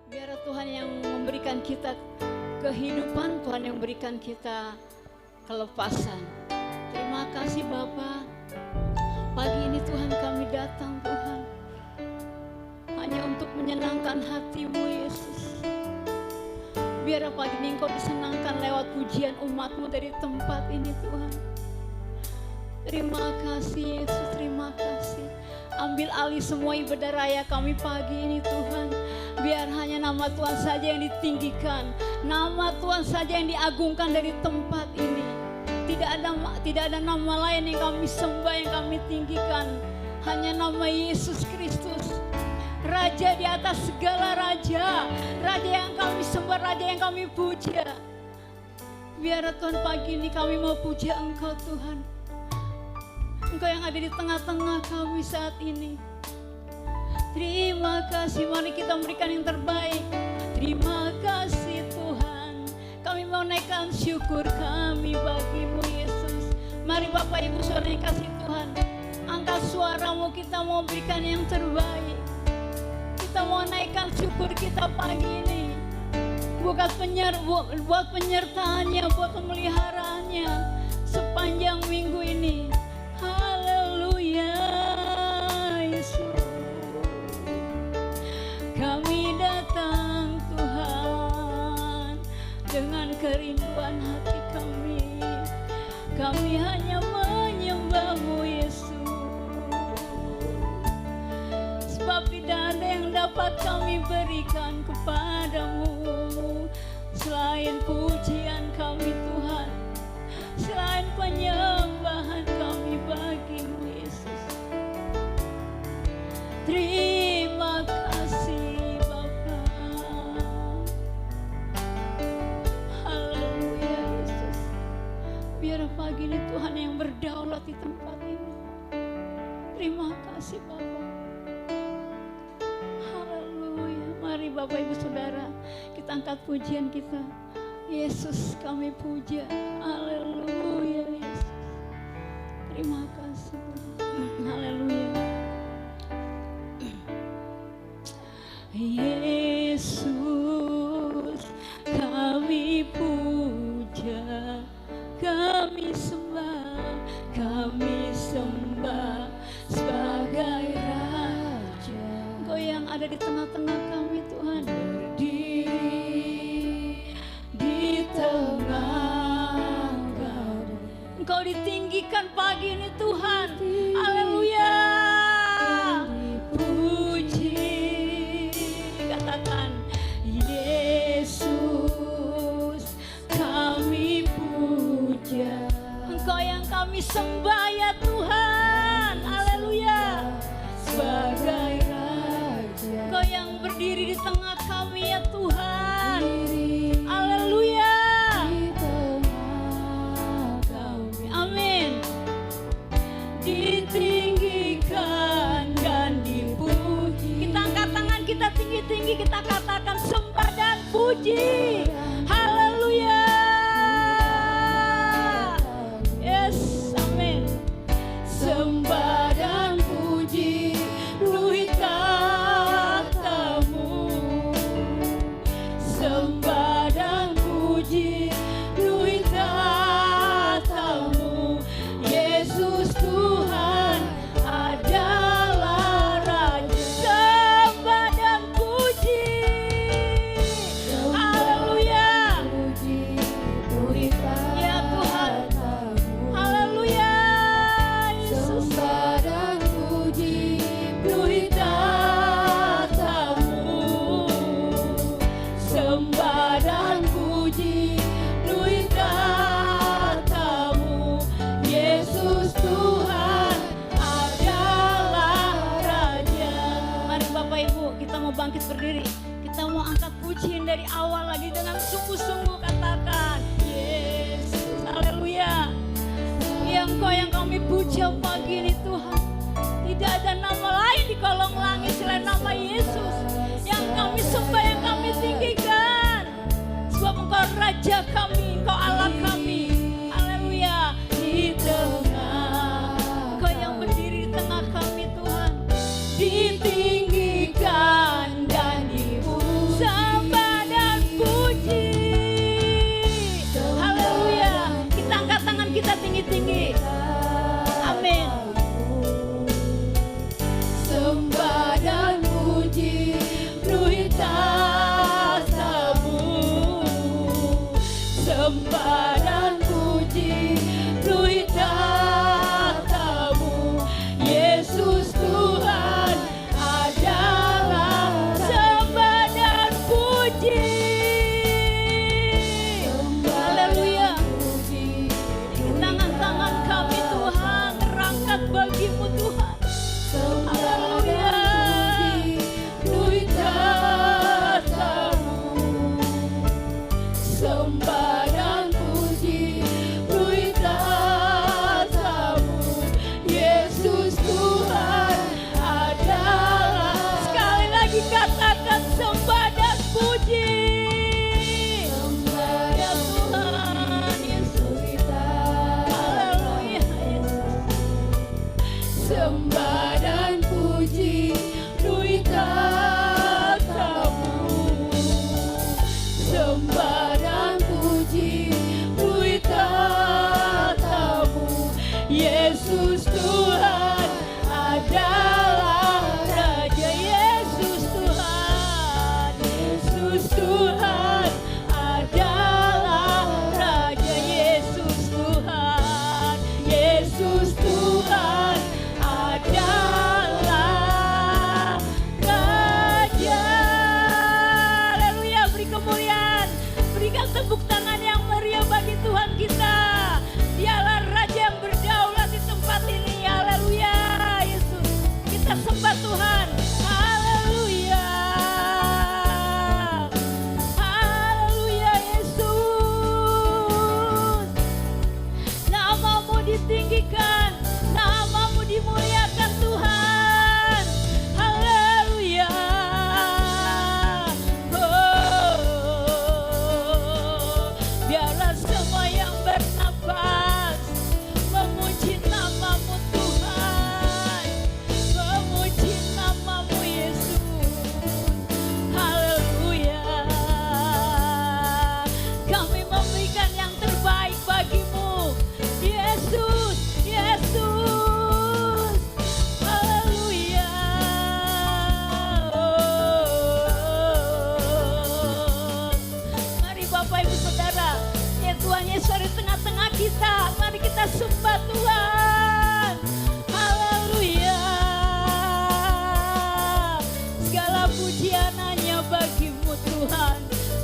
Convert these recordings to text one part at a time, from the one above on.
Biar Tuhan yang memberikan kita kehidupan, Tuhan yang memberikan kita kelepasan. Terima kasih Bapa. Pagi ini Tuhan kami datang Tuhan hanya untuk menyenangkan hati-Mu Yesus. Biar pagi ini Engkau disenangkan lewat pujian umat-Mu dari tempat ini Tuhan. Terima kasih Yesus, terima kasih. Ambil alih semua ibadah raya kami pagi ini Tuhan. Biar hanya nama Tuhan saja yang ditinggikan, nama Tuhan saja yang diagungkan dari tempat ini. Tidak ada nama lain yang kami sembah, yang kami tinggikan. Hanya nama Yesus Kristus, Raja di atas segala raja, Raja yang kami sembah, Raja yang kami puja. Biar Tuhan pagi ini kami mau puja Engkau Tuhan, Engkau yang ada di tengah-tengah kami saat ini. Terima kasih, mari kita memberikan yang terbaik. Terima kasih Tuhan, kami mau naikkan syukur kami bagi-Mu Yesus. Mari Bapak Ibu Saudara yang kasih Tuhan, angkat suaramu, kita mau berikan yang terbaik. Kita mau naikkan syukur kita pagi ini. Buat penyertaannya, buat pemeliharaannya sepanjang minggu ini. Haleluya Yesus. Kami datang Tuhan dengan kerinduan hati kami. Kami hanya menyembah-Mu Yesus. Sebab tidak ada yang dapat kami berikan kepadamu selain pujian kami Tuhan, selain penyembahan kami bagi-Mu Yesus. Terima kasih Bapa. Haleluya Yesus. Biar pagi ini Tuhan yang berdaulat di tempat ini. Terima kasih Bapa. Haleluya. Mari Bapak Ibu Saudara, kita angkat pujian kita. Yesus kami puja. Haleluya Yesus. Terima kasih. Haleluya. Yesus kami puja, kami sembah sebagai Raja. Engkau yang ada di tengah-tengah kami Tuhan, berdiri di tengah kami. Engkau ditinggikan pagi ini Tuhan. Haleluya. Yesus kami puja, Engkau yang kami sembah ya Tuhan. Haleluya. Sebagai Raja, Engkau yang berdiri di tengah kami ya Tuhan. Haleluya. Amin. Ditinggikan dan dipuji. Kita angkat tangan kita tinggi-tinggi, kita katakan sembah dan puji. Haleluya. Yes, amin. Sembah dan puji ruhi tatamu. Sembah dan puji ruhi tatamu. Yesus Tuhan adalah Raja. Sembah dan puji. Haleluya. Ya Tuhan. Haleluya. Yesus. Sembah dan puji ruhi tatamu. Sembah dan puji ruhi tatamu. Yesus Tuhan adalah Raja. Mari Bapak Ibu, kita mau bangkit berdiri. Kita mau angkat pujian dari awal lagi dengan sungguh-sungguh, katakan Yesus. Haleluya. Ya Engkau yang kami puja pagi ini Tuhan. Tidak ada nama lain di kolong langit selain nama Yesus. Yang kami sembah, yang kami tinggikan. Sebab Engkau Raja kami, Engkau Allah kami. Haleluya. Di tengah, Engkau yang berdiri di tengah kami Tuhan. Ditinggikan dan dipuja. kita tinggi-tinggi. Amin. Sembah dan puji penuhi tahta-Mu. Sembah dan puji penuhi tahta-Mu. Yesus Tuhan adalah. Sembah dan puji. Haleluya. Tangan-tangan kami Tuhan terangkat bagi-Mu Tuhan. Haleluya. Penuhi tahta-Mu. Sembah dan puji penuhi tahta-Mu. Yesus Tuhan adalah. Sekali lagi katakan sembah dan puji. Sembah ya Tuhan Yesus. Haleluya Yesus. Sembah dan puji penuhi tahta-Mu. Sembah dan puji penuhi tahta-Mu. Yesus Tuhan adalah Raja. Yesus Tuhan. Yesus Tuhan adalah Raja. Yesus Tuhan. Yesus Tuhan adalah Raja. Haleluya. Beri kemuliaan. Berikan tepuk tangan yang meriah bagi Tuhan kita. Dialah Raja yang berdaulat di tempat ini. Haleluya Yesus. Kita sembah Tuhan. Haleluya. Haleluya Yesus. Nama-Mu ditinggikan, nama-Mu dimuliakan Tuhan. Haleluya. Oh, biarlah semua yang bernapas memuji nama-Mu Tuhan, memuji nama-Mu Yesus. Haleluya. Kami memberikan yang terbaik bagi-Mu Yesus, Yesus. Haleluya. Mari Bapak Ibu Saudara, ya Tuhan Yesus ada di tengah-tengah kita. Mari kita sembah Tuhan. Haleluya. Segala pujian hanya bagi-Mu Tuhan.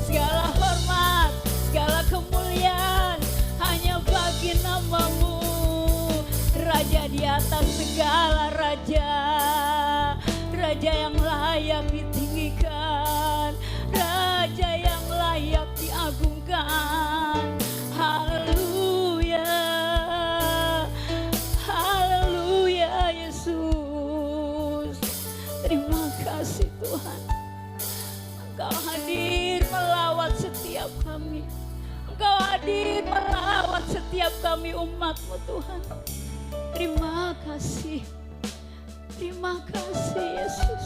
Segala hormat, segala kemuliaan hanya bagi nama-Mu. Raja di atas segala raja. Raja yang layak ditinggikan. Raja yang layak diagungkan. Haleluya. Haleluya Yesus. Terima kasih Tuhan. Engkau hadir melawat setiap kami. Engkau hadir melawat setiap kami umat-Mu Tuhan. Terima kasih. Terima kasih Yesus.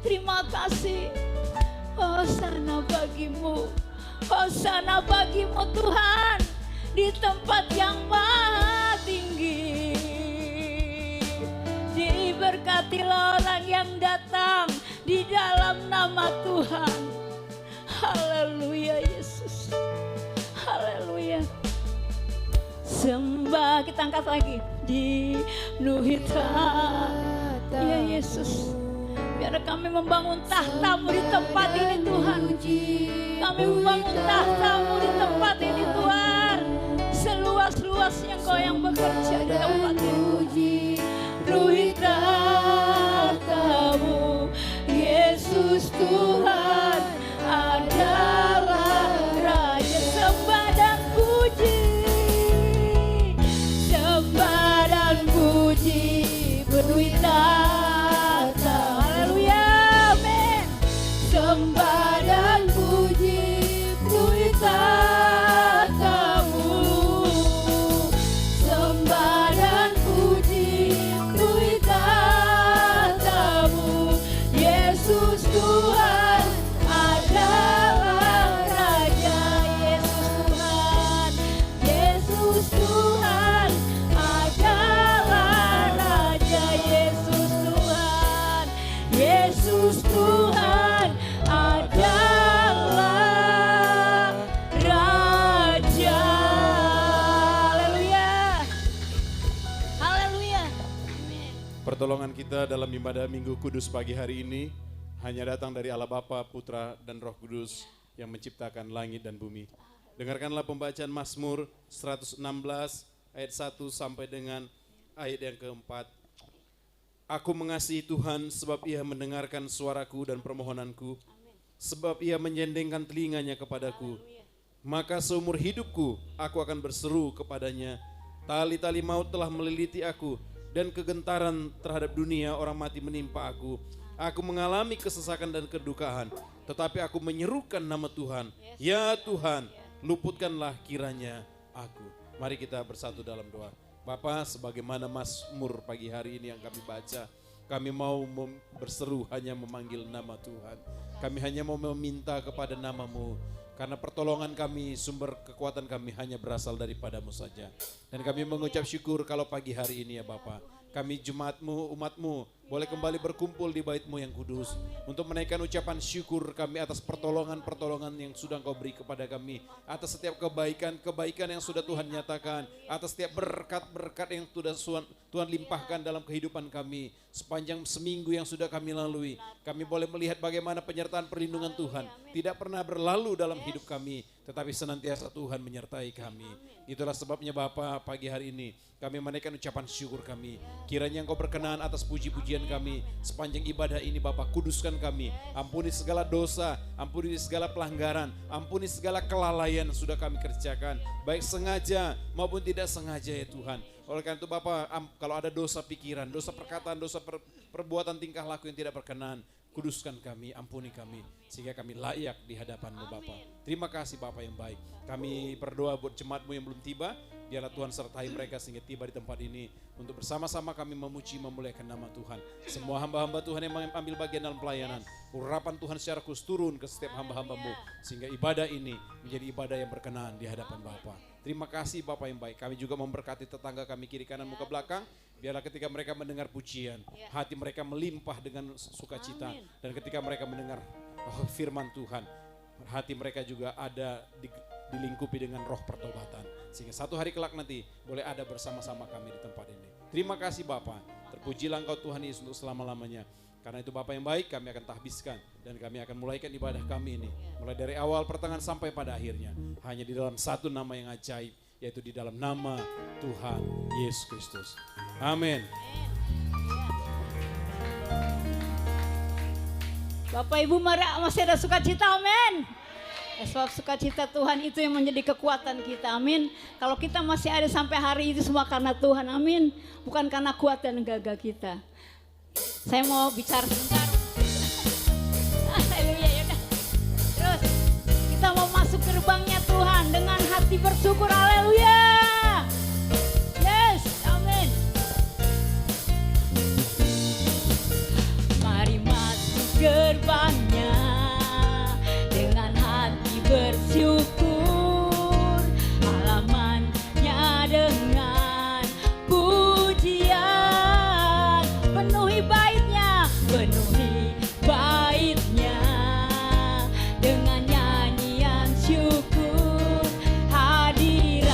Terima kasih. Hosana bagi-Mu. Hosana bagi-Mu Tuhan. Di tempat yang maha tinggi. Diberkatilah orang yang datang di dalam nama Tuhan. Haleluya Yesus. Haleluya. Sembah, kita angkat lagi. Dipenuhi tahta ya Yesus. Biar kami membangun tahta-Mu di tempat ini Tuhan. Kami membangun tahta-Mu di tempat ini Tuhan. Seluas-luasnya Engkau yang bekerja di tempat ini. Penuhi tahta-Mu Yesus Tuhan adalah Raja. Sembah dan puji. Sembah dan puji penuhi tahta. Haleluya, amin. Sembah dan puji penuhi tahta-Mu. Sembah dan puji Pertolongan kita dalam ibadah Minggu Kudus pagi hari ini hanya datang dari Allah Bapa, Putra, dan Roh Kudus yang menciptakan langit dan bumi. Dengarkanlah pembacaan Mazmur 116 ayat 1 sampai dengan ayat yang keempat. Aku mengasihi Tuhan sebab Ia mendengarkan suaraku dan permohonanku, sebab Ia menjendengkan telinganya kepadaku. Maka seumur hidupku aku akan berseru kepadanya. Tali-tali maut telah meliliti aku, dan kegentaran terhadap dunia orang mati menimpa aku. Aku mengalami kesesakan dan kedukaan, tetapi aku menyerukan nama Tuhan. Ya Tuhan, luputkanlah kiranya aku. Mari kita bersatu dalam doa. Bapa, sebagaimana Mazmur pagi hari ini yang kami baca, kami mau berseru hanya memanggil nama Tuhan. Kami hanya mau meminta kepada nama-Mu. Karena pertolongan kami, sumber kekuatan kami hanya berasal daripada-Mu saja. Dan kami mengucap syukur kalau pagi hari ini ya Bapa, kami jemaat-Mu, umat-Mu, boleh kembali berkumpul di bait-Mu yang kudus. Untuk menaikkan ucapan syukur kami atas pertolongan-pertolongan yang sudah Engkau beri kepada kami. Atas setiap kebaikan-kebaikan yang sudah Tuhan nyatakan. Atas setiap berkat-berkat yang sudah Tuhan limpahkan dalam kehidupan kami. Sepanjang seminggu yang sudah kami lalui, kami boleh melihat bagaimana penyertaan perlindungan Tuhan tidak pernah berlalu dalam hidup kami, tetapi senantiasa Tuhan menyertai kami. Itulah sebabnya Bapa, pagi hari ini kami menaikkan ucapan syukur kami. Kiranya Engkau berkenan atas puji-pujian kami sepanjang ibadah ini Bapa. Kuduskan kami, ampuni segala dosa, ampuni segala pelanggaran, ampuni segala kelalaian yang sudah kami kerjakan, baik sengaja maupun tidak sengaja ya Tuhan. Oleh karena itu Bapa, kalau ada dosa pikiran, dosa perkataan, dosa perbuatan tingkah laku yang tidak berkenan, kuduskan kami, ampuni kami, sehingga kami layak di hadapan-Mu Bapa. Terima kasih Bapa yang baik. Kami berdoa buat jemaat-Mu yang belum tiba, biarlah Tuhan sertai mereka sehingga tiba di tempat ini. Untuk bersama-sama kami memuji, memuliakan nama Tuhan. Semua hamba-hamba Tuhan yang mengambil bagian dalam pelayanan, urapan Tuhan secara khusus turun ke setiap hamba-hamba-Mu, sehingga ibadah ini menjadi ibadah yang berkenan di hadapan Bapa. Terima kasih Bapa yang baik. Kami juga memberkati tetangga kami kiri kanan muka belakang. Biarlah ketika mereka mendengar pujian, hati mereka melimpah dengan sukacita. Dan ketika mereka mendengar firman Tuhan, hati mereka juga ada dilingkupi dengan roh pertobatan. Sehingga satu hari kelak nanti boleh ada bersama-sama kami di tempat ini. Terima kasih Bapa. Terpujilah Engkau Tuhan Yesus untuk selama-lamanya. Karena itu Bapa yang baik, kami akan tahbiskan dan kami akan mulaikan ibadah kami ini. Mulai dari awal, pertengahan sampai pada akhirnya. Hanya di dalam satu nama yang ajaib, yaitu di dalam nama Tuhan Yesus Kristus. Amin. Bapak Ibu masih ada sukacita, amin. Sebab sukacita Tuhan itu yang menjadi kekuatan kita, amin. Kalau kita masih ada sampai hari itu semua karena Tuhan, amin. Bukan karena kuat dan gagah kita. Saya mau bicara sebentar. Haleluya, yaudah. Terus kita mau masuk gerbangnya Tuhan dengan hati bersyukur, haleluya. Yes, amin. Mari masuk gerbangnya dengan hati bersyukur, halamannya dengan pujian, penuhi baitnya dengan nyanyian syukur, hadirat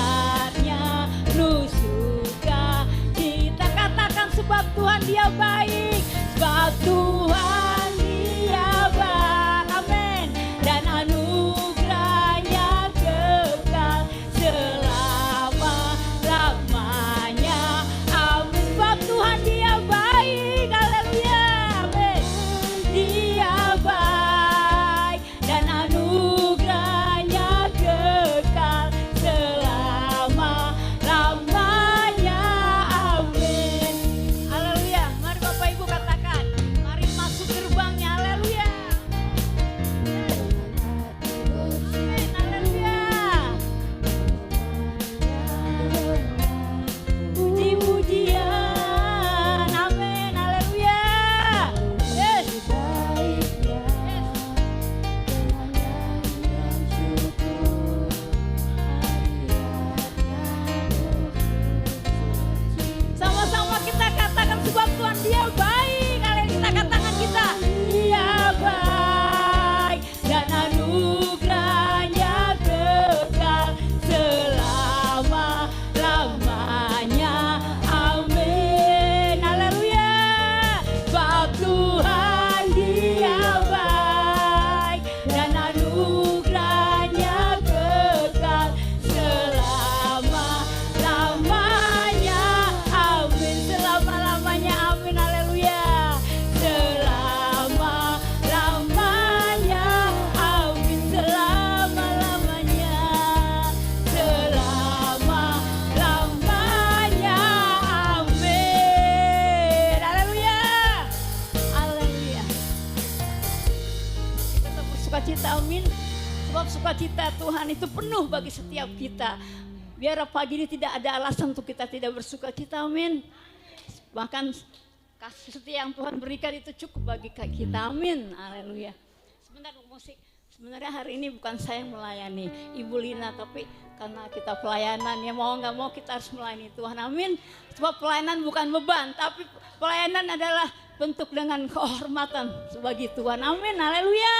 sukacita, amin. Sebab sukacita Tuhan itu penuh bagi setiap kita. Biar pagi ini tidak ada alasan untuk kita tidak bersukacita, amin. Bahkan kasih setia yang Tuhan berikan itu cukup bagi kita, amin. Haleluya. Sebentar musik. Sebenarnya hari ini bukan saya yang melayani Ibu Lina, tapi karena kita pelayanan, ya mau nggak mau kita harus melayani Tuhan, amin. Sebab pelayanan bukan beban, tapi pelayanan adalah bentuk dengan kehormatan bagi Tuhan, amin. Haleluya.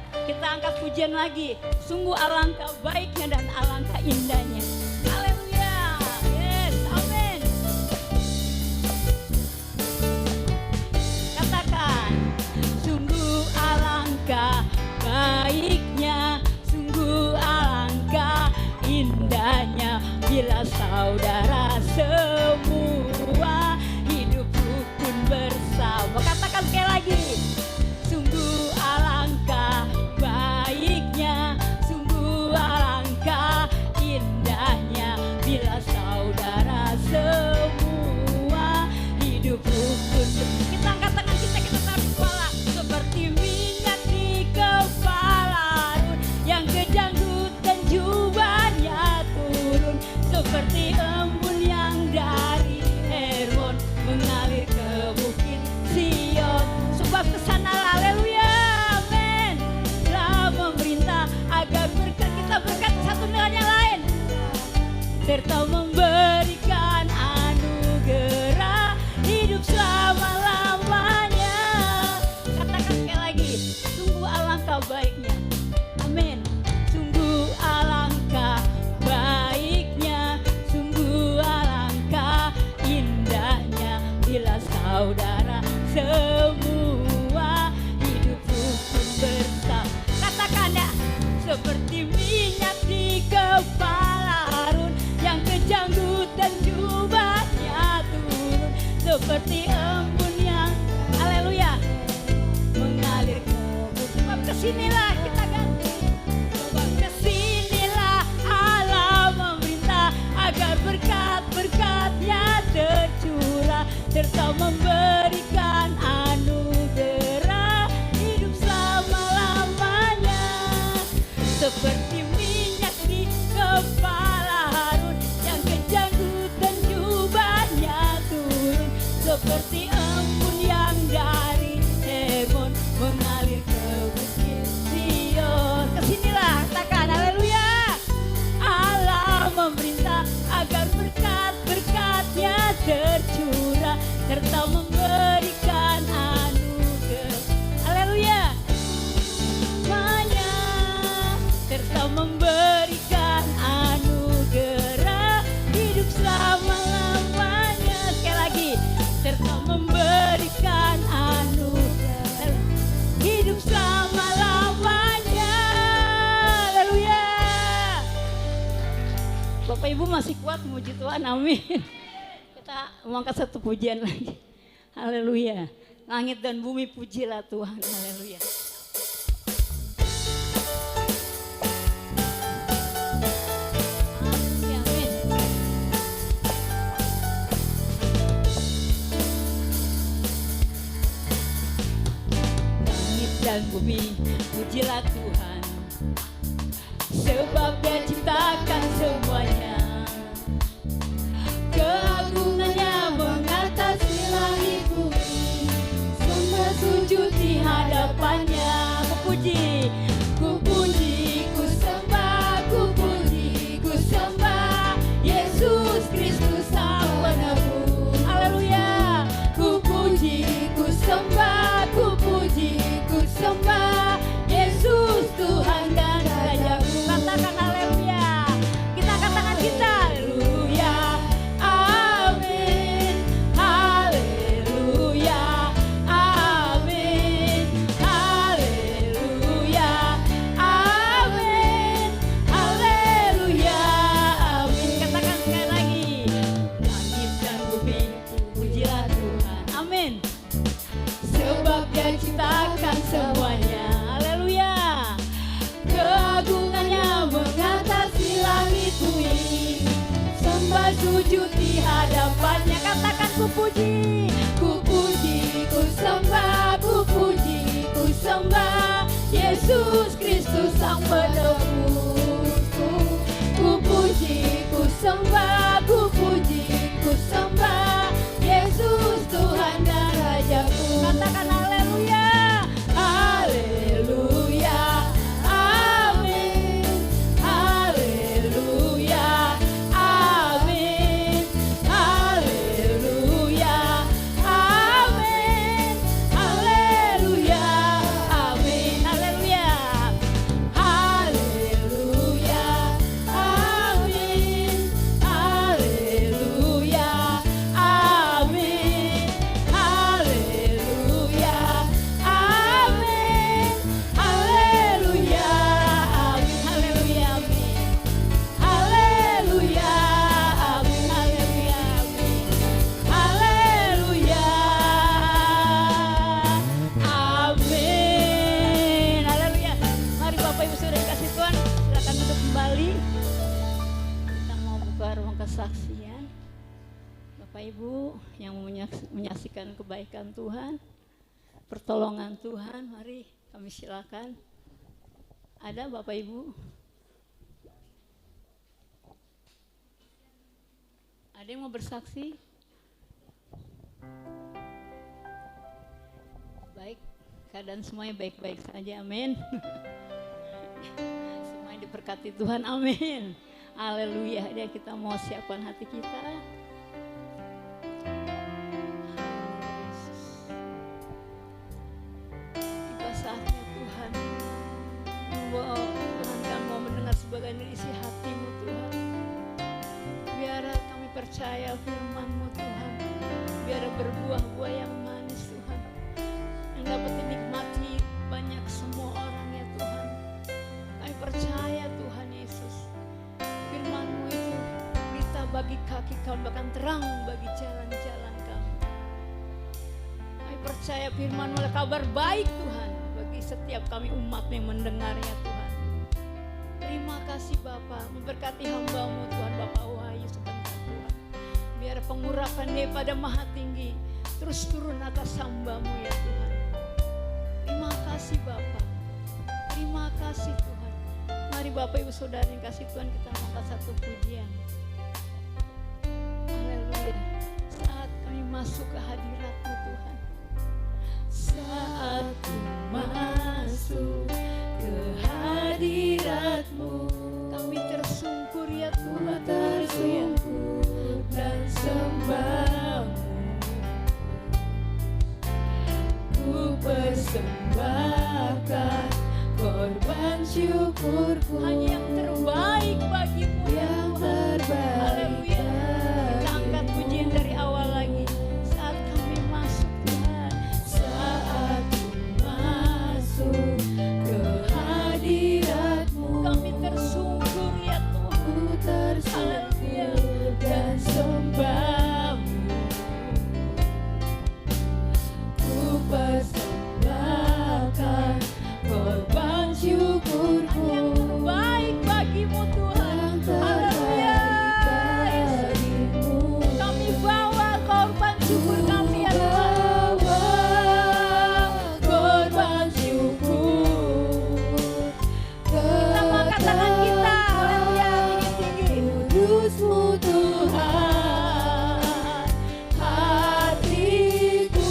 Kita angkat pujian lagi. Sungguh alangkah baiknya dan alangkah indahnya. Haleluya. Yes, amin. Katakan, sungguh alangkah baiknya, sungguh alangkah indahnya bila saudara semua hidup rukun bersama. Katakan sekali lagi. Sungguh alangkah baiknya, sungguh alangkah indahnya bila saudara semua hidup rukun. Kita angkat tangan kita taruh di kepala seperti minyak di kepala Harun yang kejanggut dan jubahnya turun seperti embun yang dari Hermon mengalir ke bukit Sion. Sebab kesana, haleluya, amin. Telah memerintah agar berkat, kita berkat satu dengan yang lain, serta memberikan anugerah hidup selama-lamanya. Katakan sekali lagi, sungguh alangkah baiknya, amin. Sungguh alangkah baiknya, sungguh alangkah indahnya bila saudara semua hidup rukun bersama. Katakan ya, seperti minyak di kepala Harun yang kejanggut dan jubahnya turun seperti embun yang, haleluya, mengalir ke bukit. Sebab kesinilah kita ganti. Sebab kesinilah Allah memerintah agar berkat-berkatnya tercurah serta memberikan anugerah hidup selama-lamanya. Seperti minyak di kepala Harun yang kejanggut dan jubahnya turun seperti embun yang dari Hermon mengalir ke bukit Sion. Kesinilah, katakan haleluya. Allah memerintah agar berkat-berkatnya tercurah serta memberikan anugerah, haleluya, serta memberikan anugerah hidup selama-lamanya. Sekali lagi, serta memberikan anugerah hidup selama-lamanya. Haleluya. Bapak Ibu masih kuat memuji Tuhan, amin. Kita mengangkat satu pujian lagi. Haleluya. Langit dan bumi pujilah Tuhan, haleluya. Dan bumi pujilah Tuhan, sebab Dia ciptakan semuanya. Keagungannya mengatasi langit bumi, semua sujud di hadapannya. Kupuji, kupuji, ku sembah, kupuji, ku sembah Yesus Kristus Sang Penebus. Haleluya. Kupuji, ku sembah, kupuji, ku sembah Yesus Tuhan dan Rajaku. Katakan haleluya. Kita angkat tangan kita. Haleluya. Amin. Haleluya. Amin. Haleluya. Amin. Haleluya. Amin. Katakan sekali lagi. Langit dan bumi pujilah Tuhan. Amin. Sebab Dia ciptakan semuanya. Haleluya. Keagungannya mengatasi langit bumi, sembah sujud di hadapannya. Katakan kupuji, kupuji, ku sembah, kupuji, ku sembah Yesus Yesus Kristus sang penebusku. Ku puji, ku sembah, ku puji, ku sembah Yesus Tuhan dan Rajaku. Katakan haleluya, haleluya, amin, haleluya, amin, haleluya, amin, haleluya, amin, haleluya, haleluya, amin, haleluya, amin, haleluya, amin, haleluya, amin, haleluya, amin, haleluya, amin, haleluya, amin, haleluya, amin, haleluya. Mari Bapak Ibu Saudara kasih Tuhan, silakan duduk kembali. Kita mau buka ruang kesaksian. Bapak Ibu yang mau menyaksikan kebaikan Tuhan, pertolongan Tuhan, mari kami silakan. Ada Bapak Ibu? Ada yang mau bersaksi? Baik, keadaan semuanya baik-baik saja, amin. Semuanya diberkati Tuhan, amin. Haleluya, dia kita mau siapkan hati kita. Tiba saatnya Tuhan, Tuhan kami mau mendengar sebagian dari isi hatimu Tuhan. Biar kami percaya firman-Mu Tuhan, biar berbuah-buah yang manis Tuhan, yang dapat dinikmati banyak semua orang ya Tuhan. Kami percaya Tuhan Yesus, firman-Mu itu berita bagi kaki kami, bahkan terang bagi jalan-jalan kami. Kami percaya firman-Mu adalah kabar baik Tuhan bagi setiap kami umat yang mendengarnya Tuhan. Terima kasih Bapa, memberkati hamba-Mu Tuhan, Bapak Wahyu sebentar Tuhan. Biar pengurapan daripada Maha Tinggi terus turun atas hamba-Mu ya Tuhan. Terima kasih Bapa, terima kasih Tuhan. Mari Bapak Ibu Saudara yang kasih Tuhan, kita angkat satu pujian. Haleluya. Saat kami masuk ke hadirat-Mu Tuhan, saat ku masuk ke hadirat-Mu, kami tersungkur ya Tuhan, tersungkur dan sembah-Mu. Ku persembahkan korban syukurku, hanya yang terbaik bagimu yang terbaik. Haleluya. Kita angkat pujian dari awal lagi. Saat kami masuk Tuhan, saat ku masuk ke hadirat-Mu, kami tersungkur ya Tuhan, ku tersungkur dan sembah-Mu. Ku persembahkan korban syukurku, yang terbaik bagimu Tuhan. Haleluya. Kami bawa korban syukur kami ya Tuhan. Korban syukur. Kita angkat tangan kita. Haleluya, tinggi-tinggi. Kudus-Mu Tuhan. Hatiku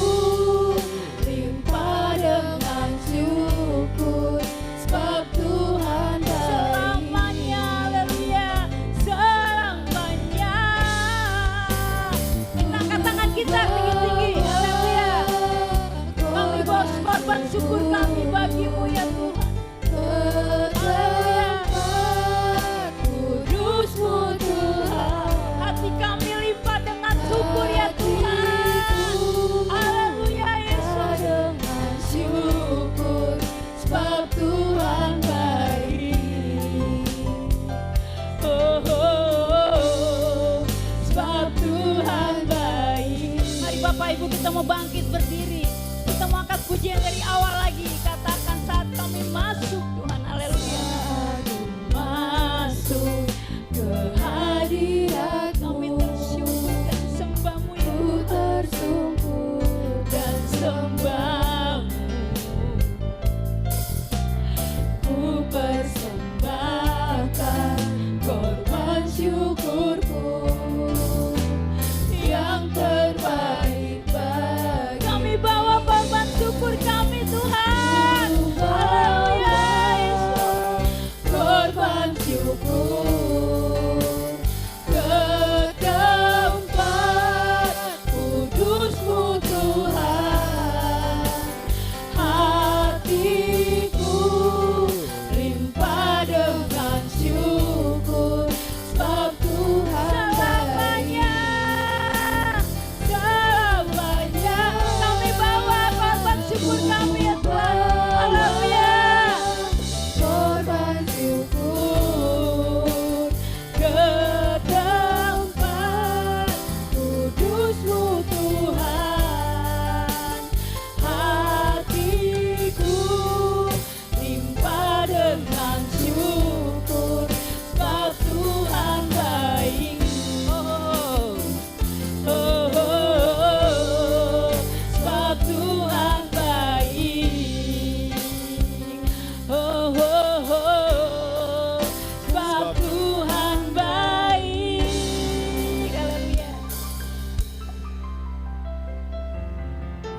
limpah dengan syukur, sebab Tuhan baik. Selamanya, haleluya, selamanya. Kita angkat tangan kita tinggi-tinggi, haleluya. Kami bawa korban syukur kami bagimu ya Tuhan. Haleluya. Kudus-Mu Tuhan. Hati kami limpah dengan syukur ya Tuhan. Haleluya Yesus. Dengan syukur, sebab Tuhan baik. Oh, oh, oh, sebab Tuhan baik. Mari Bapak Ibu kita mau bangkit berdiri. Kita mau angkat pujian dari awal lagi. Kata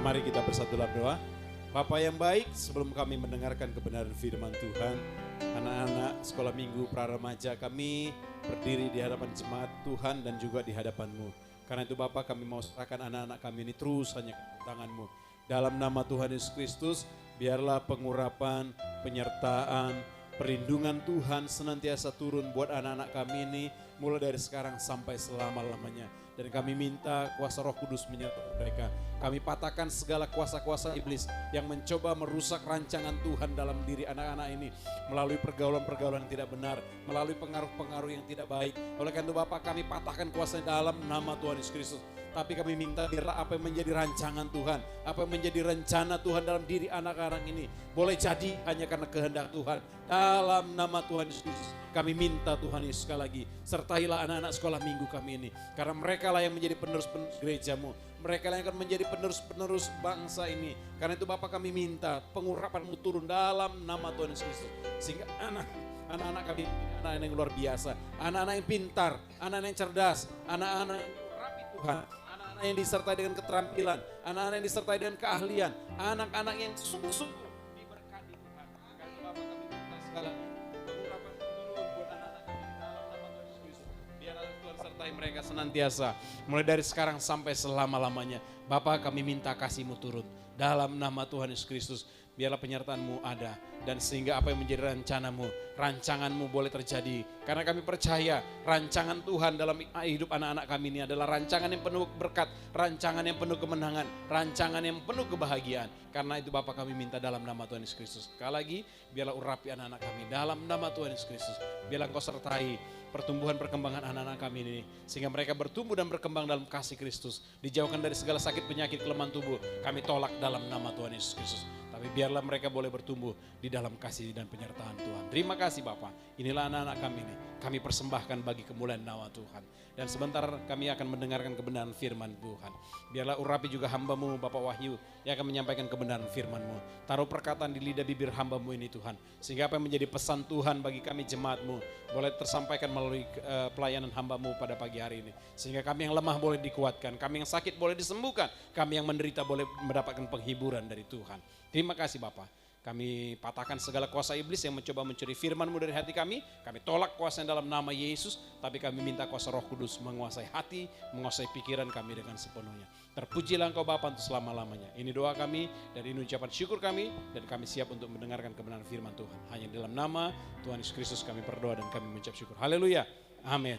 Mari kita bersatu dalam doa. Bapa yang baik, sebelum kami mendengarkan kebenaran firman Tuhan, anak-anak sekolah minggu pra-remaja kami berdiri di hadapan jemaat Tuhan dan juga di hadapan-Mu. Karena itu Bapa, kami mau serahkan anak-anak kami ini terus hanya ke tangan-Mu. Dalam nama Tuhan Yesus Kristus, biarlah pengurapan, penyertaan, perlindungan Tuhan senantiasa turun buat anak-anak kami ini mulai dari sekarang sampai selama-lamanya. Dan kami minta kuasa Roh Kudus menyertai mereka. Kami patahkan segala kuasa-kuasa iblis yang mencoba merusak rancangan Tuhan dalam diri anak-anak ini melalui pergaulan-pergaulan yang tidak benar, melalui pengaruh-pengaruh yang tidak baik. Oleh karena itu Bapak, kami patahkan kuasa dalam nama Tuhan Yesus Kristus. Tapi kami minta biarlah apa yang menjadi rancangan Tuhan, apa yang menjadi rencana Tuhan dalam diri anak-anak ini boleh jadi hanya karena kehendak Tuhan. Dalam nama Tuhan Yesus kami minta Tuhan Yesus sekali lagi, sertailah anak-anak sekolah minggu kami ini. Karena mereka lah yang menjadi penerus-penerus gereja-Mu, mereka lah yang akan menjadi penerus-penerus bangsa ini. Karena itu Bapak, kami minta pengurapan-Mu turun dalam nama Tuhan Yesus Kristus. Sehingga anak-anak kami, anak-anak yang luar biasa, anak-anak yang pintar, anak-anak yang cerdas, anak-anak yang rapi Tuhan, anak-anak yang disertai dengan keterampilan, anak-anak yang disertai dengan keahlian, anak-anak yang sungguh-sungguh diberkati Tuhan. Karena Bapak, kami minta sekali lagi pengurapan turun buat anak-anak kami dalam nama Tuhan Yesus Kristus. Biarlah Tuhan sertai mereka senantiasa, mulai dari sekarang sampai selama-lamanya. Bapak, kami minta kasih-Mu turun dalam nama Tuhan Yesus Kristus. Biarlah penyertaan-Mu ada, dan sehingga apa yang menjadi rencana-Mu, rancangan-Mu boleh terjadi. Karena kami percaya rancangan Tuhan dalam hidup anak-anak kami ini adalah rancangan yang penuh berkat, rancangan yang penuh kemenangan, rancangan yang penuh kebahagiaan. Karena itu Bapa, kami minta dalam nama Tuhan Yesus Kristus. Sekali lagi, biarlah urapi anak-anak kami dalam nama Tuhan Yesus Kristus. Biarlah Engkau sertai pertumbuhan perkembangan anak-anak kami ini, sehingga mereka bertumbuh dan berkembang dalam kasih Kristus, dijauhkan dari segala sakit penyakit kelemahan tubuh. Kami tolak dalam nama Tuhan Yesus Kristus. Tapi biarlah mereka boleh bertumbuh di dalam kasih dan penyertaan Tuhan. Terima kasih Bapa. Inilah anak-anak kami ini. Kami persembahkan bagi kemuliaan nama Tuhan. Dan sebentar kami akan mendengarkan kebenaran firman Tuhan. Biarlah urapi juga hamba-Mu Bapak Wahyu yang akan menyampaikan kebenaran firman-Mu. Taruh perkataan di lidah bibir hamba-Mu ini Tuhan. Sehingga apa yang menjadi pesan Tuhan bagi kami jemaat-Mu boleh tersampaikan melalui pelayanan hamba-Mu pada pagi hari ini. Sehingga kami yang lemah boleh dikuatkan, kami yang sakit boleh disembuhkan, kami yang menderita boleh mendapatkan penghiburan dari Tuhan. Terima kasih Bapak. Kami patahkan segala kuasa iblis yang mencoba mencuri firman-Mu dari hati kami. Kami tolak kuasanya dalam nama Yesus. Tapi kami minta kuasa Roh Kudus menguasai hati, menguasai pikiran kami dengan sepenuhnya. Terpujilah Engkau Bapa untuk selama-lamanya. Ini doa kami dan ini ucapan syukur kami. Dan kami siap untuk mendengarkan kebenaran firman Tuhan. Hanya dalam nama Tuhan Yesus Kristus kami berdoa dan kami mengucap syukur. Haleluya. Amin.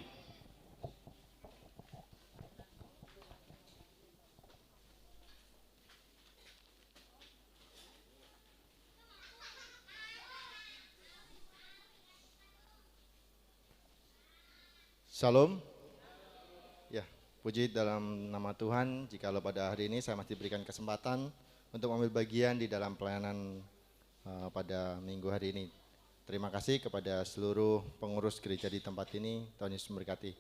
Shalom. Ya, puji dalam nama Tuhan. Jikalau pada hari ini saya masih diberikan kesempatan untuk mengambil bagian di dalam pelayanan pada minggu hari ini. Terima kasih kepada seluruh pengurus gereja di tempat ini. Tuhan Yesus memberkati.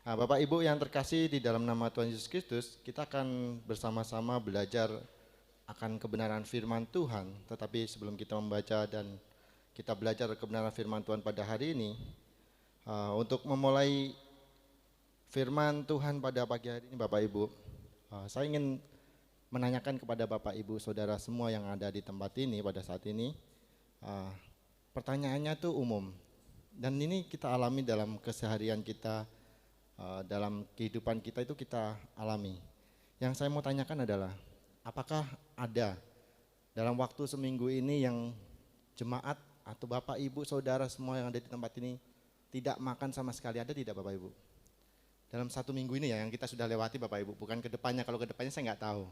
Bapak Ibu yang terkasih di dalam nama Tuhan Yesus Kristus, kita akan bersama-sama belajar akan kebenaran firman Tuhan. Tetapi sebelum kita membaca dan kita belajar kebenaran firman Tuhan pada hari ini, untuk memulai firman Tuhan pada pagi hari ini Bapak Ibu, saya ingin menanyakan kepada Bapak Ibu Saudara semua yang ada di tempat ini pada saat ini. Pertanyaannya tuh umum, dan ini kita alami dalam keseharian kita, dalam kehidupan kita itu kita alami. Yang saya mau tanyakan adalah, apakah ada dalam waktu seminggu ini yang jemaat atau Bapak Ibu Saudara semua yang ada di tempat ini tidak makan sama sekali? Ada tidak Bapak Ibu? Dalam satu minggu ini ya yang kita sudah lewati Bapak Ibu, bukan ke depannya. Kalau ke depannya saya nggak tahu.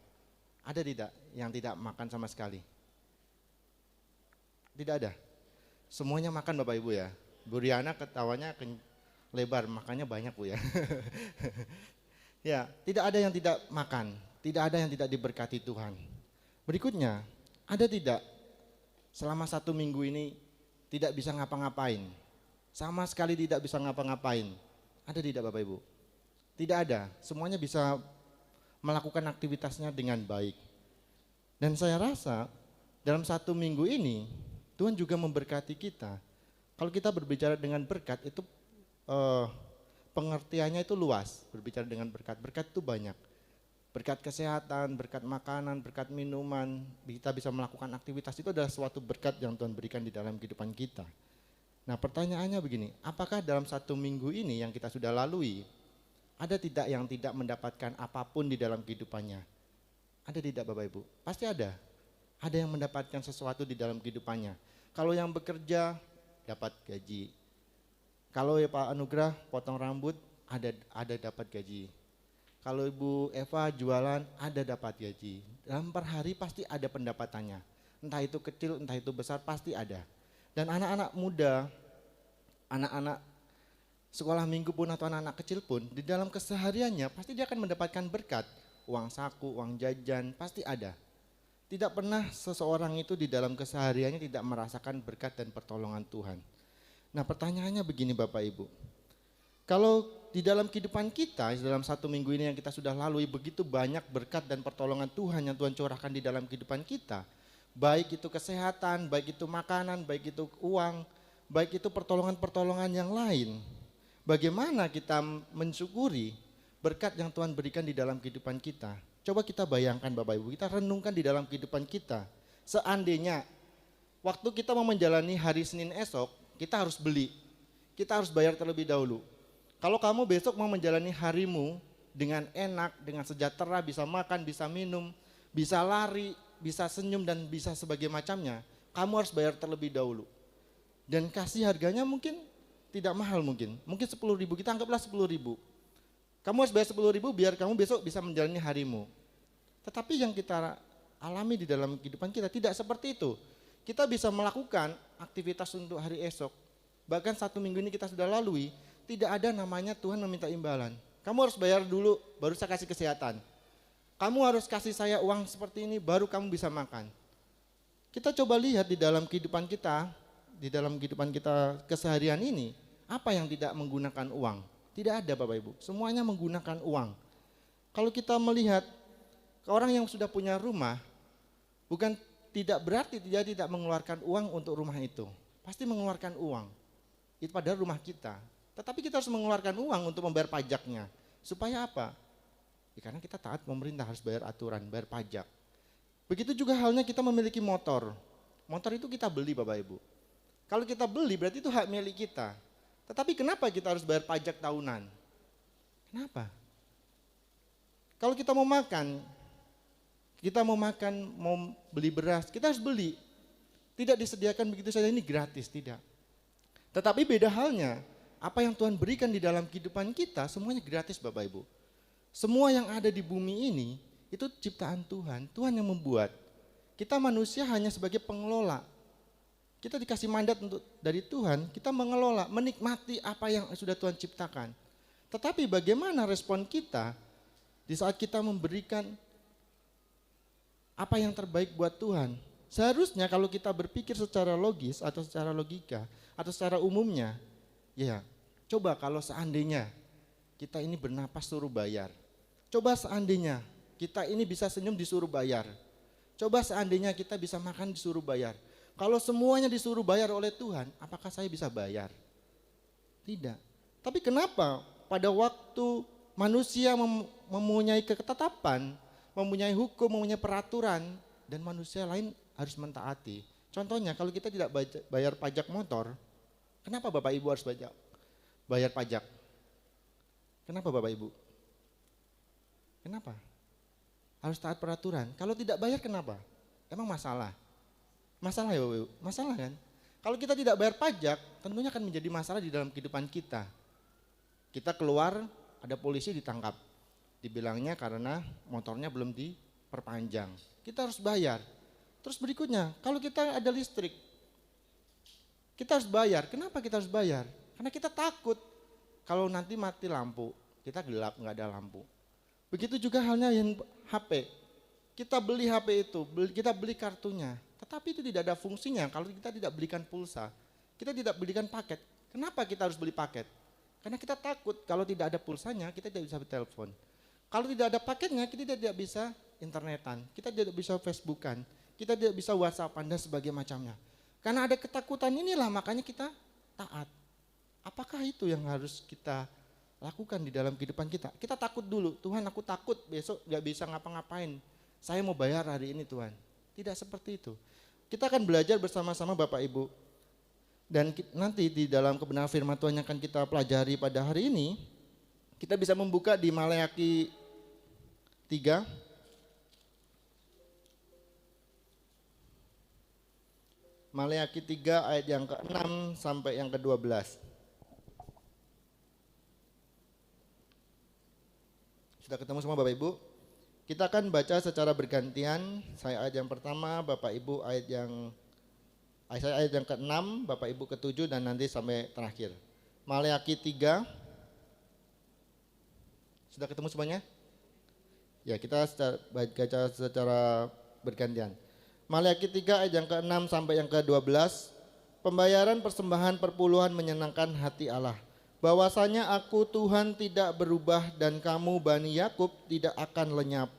Ada tidak yang tidak makan sama sekali? Tidak ada. Semuanya makan Bapak Ibu ya. Bu Riana ketawanya lebar, makannya banyak Bu ya. Ya, tidak ada yang tidak makan, tidak ada yang tidak diberkati Tuhan. Berikutnya, ada tidak selama satu minggu ini tidak bisa ngapa-ngapain? Sama sekali tidak bisa ngapa-ngapain. Ada tidak Bapak Ibu? Tidak ada. Semuanya bisa melakukan aktivitasnya dengan baik. Dan saya rasa dalam satu minggu ini Tuhan juga memberkati kita. Kalau kita berbicara dengan berkat itu pengertiannya itu luas. Berbicara dengan berkat, berkat itu banyak. Berkat kesehatan, berkat makanan, berkat minuman, kita bisa melakukan aktivitas, itu adalah suatu berkat yang Tuhan berikan di dalam kehidupan kita. Nah pertanyaannya begini, apakah dalam 1 minggu ini yang kita sudah lalui, ada tidak yang tidak mendapatkan apapun di dalam kehidupannya? Ada tidak Bapak Ibu? Pasti ada. Ada yang mendapatkan sesuatu di dalam kehidupannya. Kalau yang bekerja dapat gaji. Kalau ya Pak Anugrah potong rambut ada dapat gaji. Kalau Ibu Eva jualan ada dapat gaji. Dalam per hari pasti ada pendapatannya. Entah itu kecil, entah itu besar, pasti ada. Dan anak-anak muda, anak-anak sekolah minggu pun atau anak-anak kecil pun, di dalam kesehariannya pasti dia akan mendapatkan berkat. Uang saku, uang jajan, pasti ada. Tidak pernah seseorang itu di dalam kesehariannya tidak merasakan berkat dan pertolongan Tuhan. Nah pertanyaannya begini Bapak Ibu. Kalau di dalam kehidupan kita, dalam 1 minggu ini yang kita sudah lalui, begitu banyak berkat dan pertolongan Tuhan yang Tuhan curahkan di dalam kehidupan kita. Baik itu kesehatan, baik itu makanan, baik itu uang, baik itu pertolongan-pertolongan yang lain. Bagaimana kita mensyukuri berkat yang Tuhan berikan di dalam kehidupan kita? Coba kita bayangkan Bapak Ibu, kita renungkan di dalam kehidupan kita. Seandainya waktu kita mau menjalani hari Senin esok, kita harus beli, kita harus bayar terlebih dahulu. Kalau kamu besok mau menjalani harimu dengan enak, dengan sejahtera, bisa makan, bisa minum, bisa lari, bisa senyum dan bisa sebagai macamnya, kamu harus bayar terlebih dahulu. Dan kasih harganya mungkin tidak mahal mungkin 10.000, kita anggaplah 10.000. Kamu harus bayar 10.000 biar kamu besok bisa menjalani harimu. Tetapi yang kita alami di dalam kehidupan kita tidak seperti itu. Kita bisa melakukan aktivitas untuk hari esok. Bahkan 1 minggu ini kita sudah lalui, tidak ada namanya Tuhan meminta imbalan. Kamu harus bayar dulu, baru saya kasih kesehatan. Kamu harus kasih saya uang seperti ini, baru kamu bisa makan. Kita coba lihat di dalam kehidupan kita keseharian ini, apa yang tidak menggunakan uang? Tidak ada Bapak Ibu, semuanya menggunakan uang. Kalau kita melihat orang yang sudah punya rumah, bukan tidak berarti dia tidak mengeluarkan uang untuk rumah itu. Pasti mengeluarkan uang, itu padahal rumah kita. Tetapi kita harus mengeluarkan uang untuk membayar pajaknya. Supaya apa? Ya, karena kita taat pemerintah, harus bayar aturan, bayar pajak. Begitu juga halnya kita memiliki motor. Motor itu kita beli Bapak Ibu. Kalau kita beli berarti itu hak milik kita. Tetapi kenapa kita harus bayar pajak tahunan? Kenapa? Kalau kita mau makan, mau beli beras, kita harus beli. Tidak disediakan begitu saja, ini gratis, tidak. Tetapi beda halnya, apa yang Tuhan berikan di dalam kehidupan kita semuanya gratis Bapak Ibu. Semua yang ada di bumi ini itu ciptaan Tuhan, Tuhan yang membuat. Kita manusia hanya sebagai pengelola. Kita dikasih mandat dari Tuhan, kita mengelola, menikmati apa yang sudah Tuhan ciptakan. Tetapi bagaimana respon kita di saat kita memberikan apa yang terbaik buat Tuhan? Seharusnya kalau kita berpikir secara logis atau secara logika atau secara umumnya, ya, coba kalau seandainya kita ini bernapas suruh bayar. Coba seandainya kita ini bisa senyum disuruh bayar. Coba seandainya kita bisa makan disuruh bayar. Kalau semuanya disuruh bayar oleh Tuhan, apakah saya bisa bayar? Tidak. Tapi kenapa pada waktu manusia mempunyai ketetapan, mempunyai hukum, mempunyai peraturan, dan manusia lain harus mentaati. Contohnya kalau kita tidak bayar pajak motor, kenapa Bapak Ibu harus bayar pajak? Kenapa Bapak Ibu? Kenapa? Harus taat peraturan. Kalau tidak bayar kenapa? Emang masalah? Masalah ya Bapak Ibu? Masalah kan? Kalau kita tidak bayar pajak, tentunya akan menjadi masalah di dalam kehidupan kita. Kita keluar, ada polisi ditangkap. Dibilangnya karena motornya belum diperpanjang. Kita harus bayar. Terus berikutnya, kalau kita ada listrik, kita harus bayar. Kenapa kita harus bayar? Karena kita takut kalau nanti mati lampu, kita gelap, nggak ada lampu. Begitu juga halnya yang HP. Kita beli HP itu, kita beli kartunya, tetapi itu tidak ada fungsinya kalau kita tidak belikan pulsa. Kita tidak belikan paket. Kenapa kita harus beli paket? Karena kita takut kalau tidak ada pulsanya, kita tidak bisa bertelepon. Kalau tidak ada paketnya, kita tidak bisa internetan, kita tidak bisa Facebookan, kita tidak bisa WhatsAppan dan sebagainya macamnya. Karena ada ketakutan inilah makanya kita taat. Apakah itu yang harus kita lakukan di dalam kehidupan kita. Kita takut dulu, Tuhan aku takut besok gak bisa ngapa-ngapain. Saya mau bayar hari ini Tuhan. Tidak seperti itu. Kita akan belajar bersama-sama Bapak Ibu. Dan nanti di dalam kebenaran firman Tuhan yang akan kita pelajari pada hari ini, kita bisa membuka di Maleakhi 3. Maleakhi 3 ayat yang ke-6 sampai yang ke-12. Sudah ketemu semua Bapak Ibu? Kita akan baca secara bergantian. Saya ayat yang pertama, Bapak Ibu saya ayat yang ke-6, Bapak Ibu ke-7 dan nanti sampai terakhir. Maleakhi 3. Sudah ketemu semuanya? Ya, kita baca secara bergantian. Maleakhi 3 ayat yang ke-6 sampai yang ke-12. Pembayaran persembahan perpuluhan menyenangkan hati Allah. Bahwasanya aku Tuhan tidak berubah dan kamu Bani Yakub tidak akan lenyap.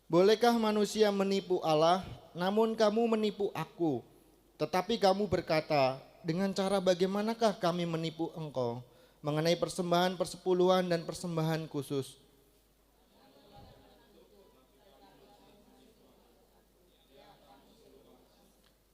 Bolehkah manusia menipu Allah? Namun kamu menipu aku. Tetapi kamu berkata, dengan cara bagaimanakah kami menipu engkau? Mengenai persembahan persepuluhan dan persembahan khusus.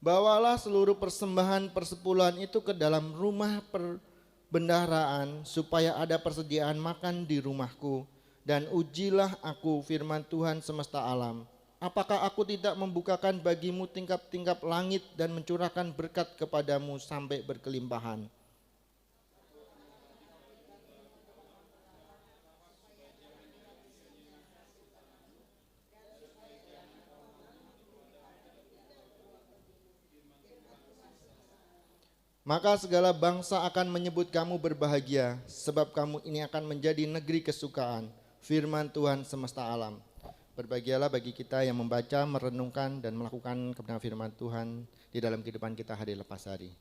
Bawalah seluruh persembahan persepuluhan itu ke dalam rumah perbendaharaan, supaya ada persediaan makan di rumahku. Dan ujilah aku firman Tuhan semesta alam. Apakah aku tidak membukakan bagimu tingkap-tingkap langit dan mencurahkan berkat kepadamu sampai berkelimpahan? Maka segala bangsa akan menyebut kamu berbahagia, sebab kamu ini akan menjadi negeri kesukaan. Firman Tuhan semesta alam. Berbahagialah bagi kita yang membaca, merenungkan, dan melakukan kebenaran firman Tuhan di dalam kehidupan kita hari lepas hari.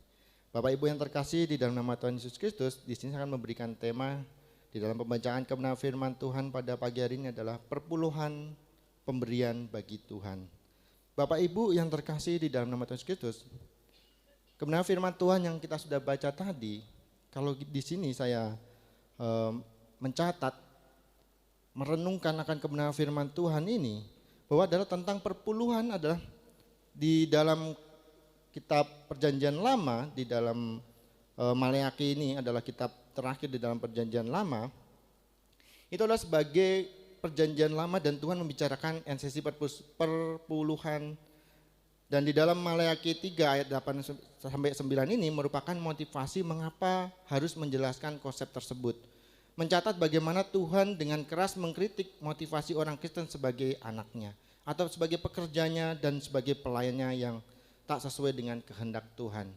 Bapak Ibu yang terkasih, di dalam nama Tuhan Yesus Kristus, di sini saya akan memberikan tema di dalam pembacaan kebenaran firman Tuhan pada pagi hari ini adalah perpuluhan pemberian bagi Tuhan. Bapak Ibu yang terkasih di dalam nama Tuhan Yesus Kristus, kebenaran firman Tuhan yang kita sudah baca tadi, kalau di sini saya mencatat, merenungkan akan kebenaran firman Tuhan ini, bahwa adalah tentang perpuluhan adalah di dalam kitab perjanjian lama, di dalam Maleakhi ini adalah kitab terakhir di dalam perjanjian lama, itu adalah sebagai perjanjian lama dan Tuhan membicarakan esensi perpuluhan. Dan di dalam Maleakhi 3 ayat 8 sampai 9 ini merupakan motivasi mengapa harus menjelaskan konsep tersebut. Mencatat bagaimana Tuhan dengan keras mengkritik motivasi orang Kristen sebagai anaknya atau sebagai pekerjanya dan sebagai pelayannya yang tak sesuai dengan kehendak Tuhan.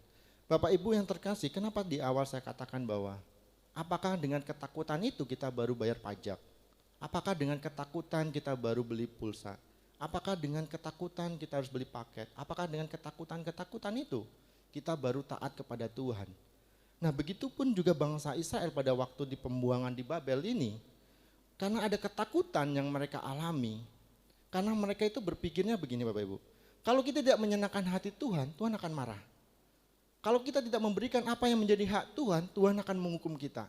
Bapak Ibu yang terkasih, kenapa di awal saya katakan bahwa apakah dengan ketakutan itu kita baru bayar pajak? Apakah dengan ketakutan kita baru beli pulsa? Apakah dengan ketakutan kita harus beli paket? Apakah dengan ketakutan itu kita baru taat kepada Tuhan? Nah, begitupun juga bangsa Israel pada waktu di pembuangan di Babel ini, karena ada ketakutan yang mereka alami, karena mereka itu berpikirnya begini Bapak Ibu, kalau kita tidak menyenangkan hati Tuhan, Tuhan akan marah. Kalau kita tidak memberikan apa yang menjadi hak Tuhan, Tuhan akan menghukum kita.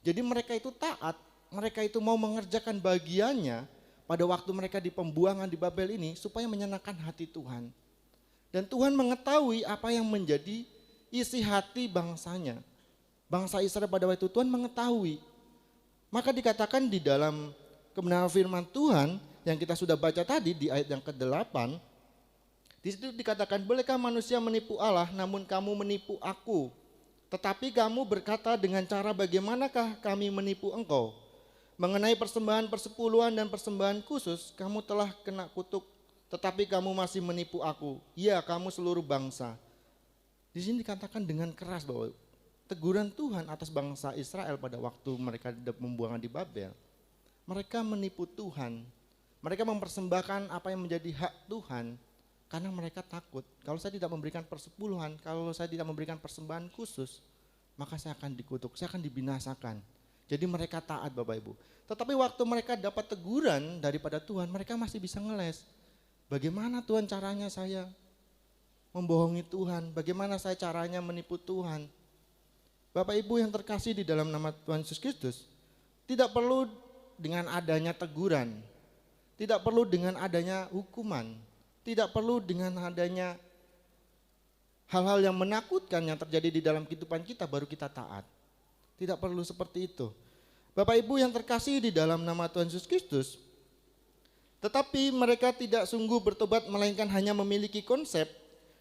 Jadi mereka itu taat, mereka itu mau mengerjakan bagiannya pada waktu mereka di pembuangan di Babel ini supaya menyenangkan hati Tuhan. Dan Tuhan mengetahui apa yang menjadi isi hati bangsanya. Bangsa Israel pada waktu itu Tuhan mengetahui. Maka dikatakan di dalam kebenaran firman Tuhan yang kita sudah baca tadi di ayat yang ke-8, di situ dikatakan, bolehkah manusia menipu Allah namun kamu menipu aku? Tetapi kamu berkata, dengan cara bagaimanakah kami menipu engkau? Mengenai persembahan persepuluhan dan persembahan khusus, kamu telah kena kutuk, tetapi kamu masih menipu aku. Ya, kamu seluruh bangsa. Di sini dikatakan dengan keras bahwa teguran Tuhan atas bangsa Israel pada waktu mereka pembuangan di Babel. Mereka menipu Tuhan. Mereka mempersembahkan apa yang menjadi hak Tuhan karena mereka takut. Kalau saya tidak memberikan persepuluhan, kalau saya tidak memberikan persembahan khusus, maka saya akan dikutuk, saya akan dibinasakan. Jadi mereka taat Bapak Ibu. Tetapi waktu mereka dapat teguran daripada Tuhan, mereka masih bisa ngeles. Bagaimana Tuhan caranya saya membohongi Tuhan? Bagaimana saya caranya menipu Tuhan? Bapak Ibu yang terkasih di dalam nama Tuhan Yesus Kristus, tidak perlu dengan adanya teguran, tidak perlu dengan adanya hukuman, tidak perlu dengan adanya hal-hal yang menakutkan yang terjadi di dalam kehidupan kita baru kita taat. Tidak perlu seperti itu. Bapak Ibu yang terkasih di dalam nama Tuhan Yesus Kristus, tetapi mereka tidak sungguh bertobat melainkan hanya memiliki konsep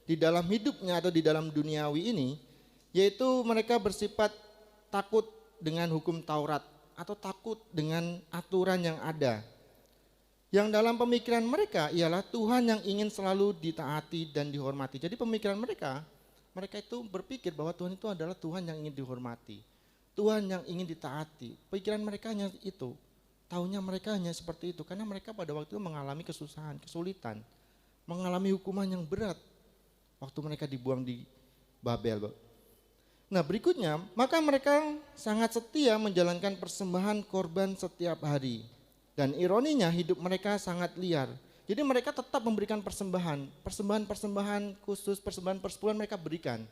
di dalam hidupnya atau di dalam duniawi ini, yaitu mereka bersifat takut dengan hukum Taurat atau takut dengan aturan yang ada. Yang dalam pemikiran mereka ialah Tuhan yang ingin selalu ditaati dan dihormati. Jadi pemikiran mereka itu berpikir bahwa Tuhan itu adalah Tuhan yang ingin dihormati, Tuhan yang ingin ditaati. Pikiran mereka hanya itu, taunya mereka hanya seperti itu. Karena mereka pada waktu itu mengalami kesusahan, kesulitan, mengalami hukuman yang berat waktu mereka dibuang di Babel. Nah berikutnya, maka mereka sangat setia menjalankan persembahan korban setiap hari. Dan ironinya hidup mereka sangat liar. Jadi mereka tetap memberikan persembahan khusus, persembahan persepuluhan mereka berikan.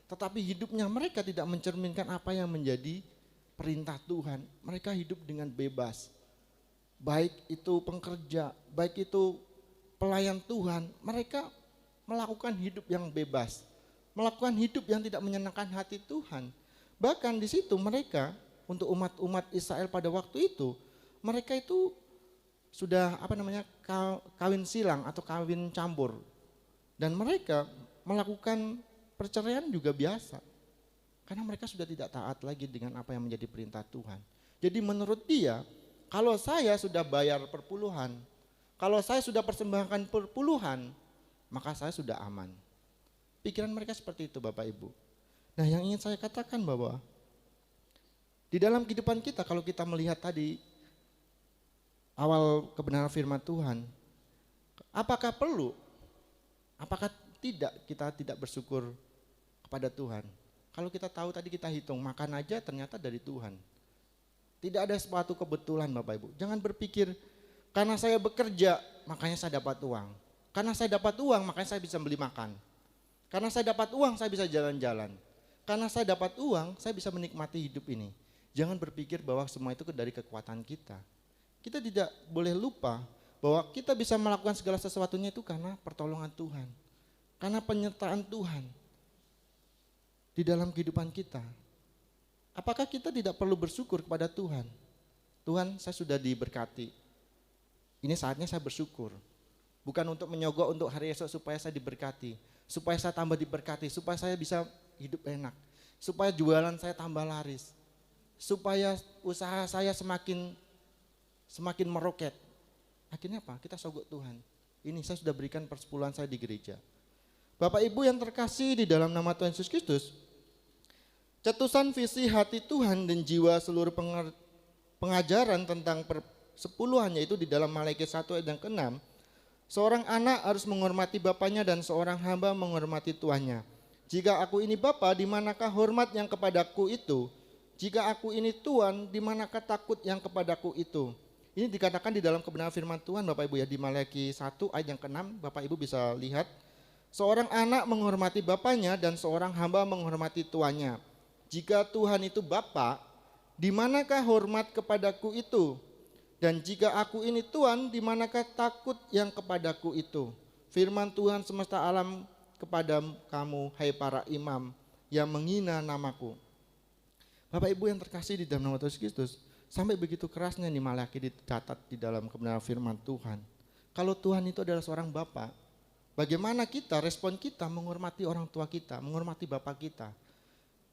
Tetapi hidupnya mereka tidak mencerminkan apa yang menjadi perintah Tuhan. Mereka hidup dengan bebas. Baik itu pekerja, baik itu pelayan Tuhan, mereka melakukan hidup yang bebas. Melakukan hidup yang tidak menyenangkan hati Tuhan. Bahkan di situ mereka untuk umat-umat Israel pada waktu itu, mereka itu sudah kawin silang atau kawin campur. Dan mereka melakukan perceraian juga biasa. Karena mereka sudah tidak taat lagi dengan apa yang menjadi perintah Tuhan. Jadi menurut dia, kalau saya sudah bayar perpuluhan, kalau saya sudah persembahkan perpuluhan, maka saya sudah aman. Pikiran mereka seperti itu Bapak Ibu. Nah yang ingin saya katakan bahwa di dalam kehidupan kita, kalau kita melihat tadi awal kebenaran firman Tuhan, apakah perlu, apakah kita tidak bersyukur kepada Tuhan? Kalau kita tahu tadi kita hitung, makan aja ternyata dari Tuhan. Tidak ada suatu kebetulan Bapak Ibu. Jangan berpikir karena saya bekerja makanya saya dapat uang. Karena saya dapat uang makanya saya bisa beli makan. Karena saya dapat uang saya bisa jalan-jalan. Karena saya dapat uang saya bisa menikmati hidup ini. Jangan berpikir bahwa semua itu dari kekuatan kita. Kita tidak boleh lupa bahwa kita bisa melakukan segala sesuatunya itu karena pertolongan Tuhan. Karena penyertaan Tuhan di dalam kehidupan kita. Apakah kita tidak perlu bersyukur kepada Tuhan? Tuhan, saya sudah diberkati. Ini saatnya saya bersyukur. Bukan untuk menyogok untuk hari esok supaya saya diberkati. Supaya saya tambah diberkati. Supaya saya bisa hidup enak. Supaya jualan saya tambah laris. Supaya usaha saya semakin meroket. Akhirnya apa? Kita sogok Tuhan. Ini saya sudah berikan persepuluhan saya di gereja. Bapak Ibu yang terkasih di dalam nama Tuhan Yesus Kristus, cetusan visi hati Tuhan dan jiwa seluruh pengajaran tentang persepuluhan, yaitu di dalam Maleakhi 1 ayat yang ke-6, seorang anak harus menghormati bapaknya dan seorang hamba menghormati tuannya. Jika aku ini bapa, di manakah hormat yang kepadaku itu? Jika aku ini tuan, di manakah takut yang kepadaku itu? Ini dikatakan di dalam kebenaran firman Tuhan Bapak Ibu ya, di Maleakhi 1 ayat yang ke-6, Bapak Ibu bisa lihat. Seorang anak menghormati bapaknya dan seorang hamba menghormati tuannya. Jika Tuhan itu Bapa, di manakah hormat kepadaku itu? Dan jika aku ini Tuhan, di manakah takut yang kepadaku itu? Firman Tuhan semesta alam kepada kamu, hai para imam yang menghina namaku. Bapak Ibu yang terkasih di dalam nama Tuhan Kristus, sampai begitu kerasnya nih Maleakhi dicatat di dalam kebenaran firman Tuhan. Kalau Tuhan itu adalah seorang Bapa, bagaimana kita, respon kita menghormati orang tua kita, menghormati Bapa kita.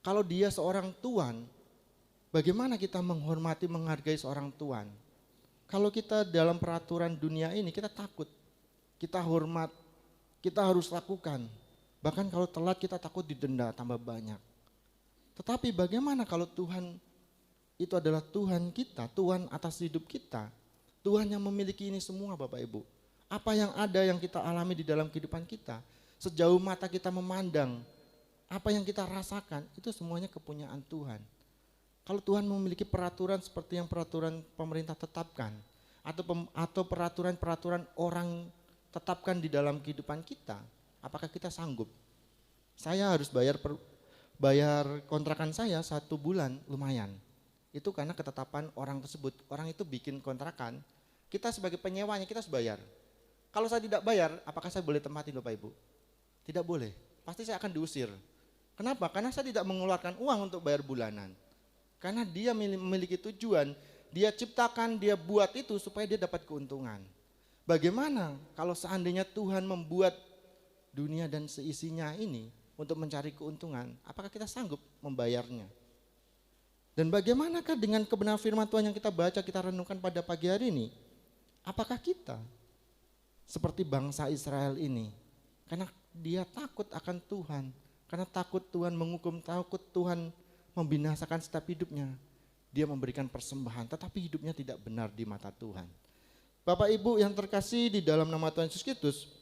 Kalau dia seorang tuan, bagaimana kita menghormati, menghargai seorang tuan? Kalau kita dalam peraturan dunia ini kita takut, kita hormat, kita harus lakukan. Bahkan kalau telat kita takut didenda tambah banyak. Tetapi bagaimana kalau Tuhan itu adalah Tuhan kita, Tuhan atas hidup kita, Tuhan yang memiliki ini semua Bapak Ibu. Apa yang ada yang kita alami di dalam kehidupan kita, sejauh mata kita memandang, apa yang kita rasakan itu semuanya kepunyaan Tuhan. Kalau Tuhan memiliki peraturan seperti yang peraturan pemerintah tetapkan, atau peraturan-peraturan orang tetapkan di dalam kehidupan kita, apakah kita sanggup? Saya harus bayar kontrakan saya 1 bulan, lumayan. Itu karena ketetapan orang tersebut. Orang itu bikin kontrakan, kita sebagai penyewanya kita harus bayar. Kalau saya tidak bayar, apakah saya boleh tempatin Bapak Ibu? Tidak boleh, pasti saya akan diusir. Kenapa? Karena saya tidak mengeluarkan uang untuk bayar bulanan. Karena dia memiliki tujuan, dia ciptakan, dia buat itu supaya dia dapat keuntungan. Bagaimana kalau seandainya Tuhan membuat dunia dan seisinya ini untuk mencari keuntungan, apakah kita sanggup membayarnya? Dan bagaimanakah dengan kebenaran firman Tuhan yang kita baca, kita renungkan pada pagi hari ini? Apakah kita seperti bangsa Israel ini? Karena dia takut akan Tuhan, karena takut Tuhan menghukum, takut Tuhan membinasakan setiap hidupnya. Dia memberikan persembahan, tetapi hidupnya tidak benar di mata Tuhan. Bapak Ibu yang terkasih di dalam nama Tuhan Yesus Kristus,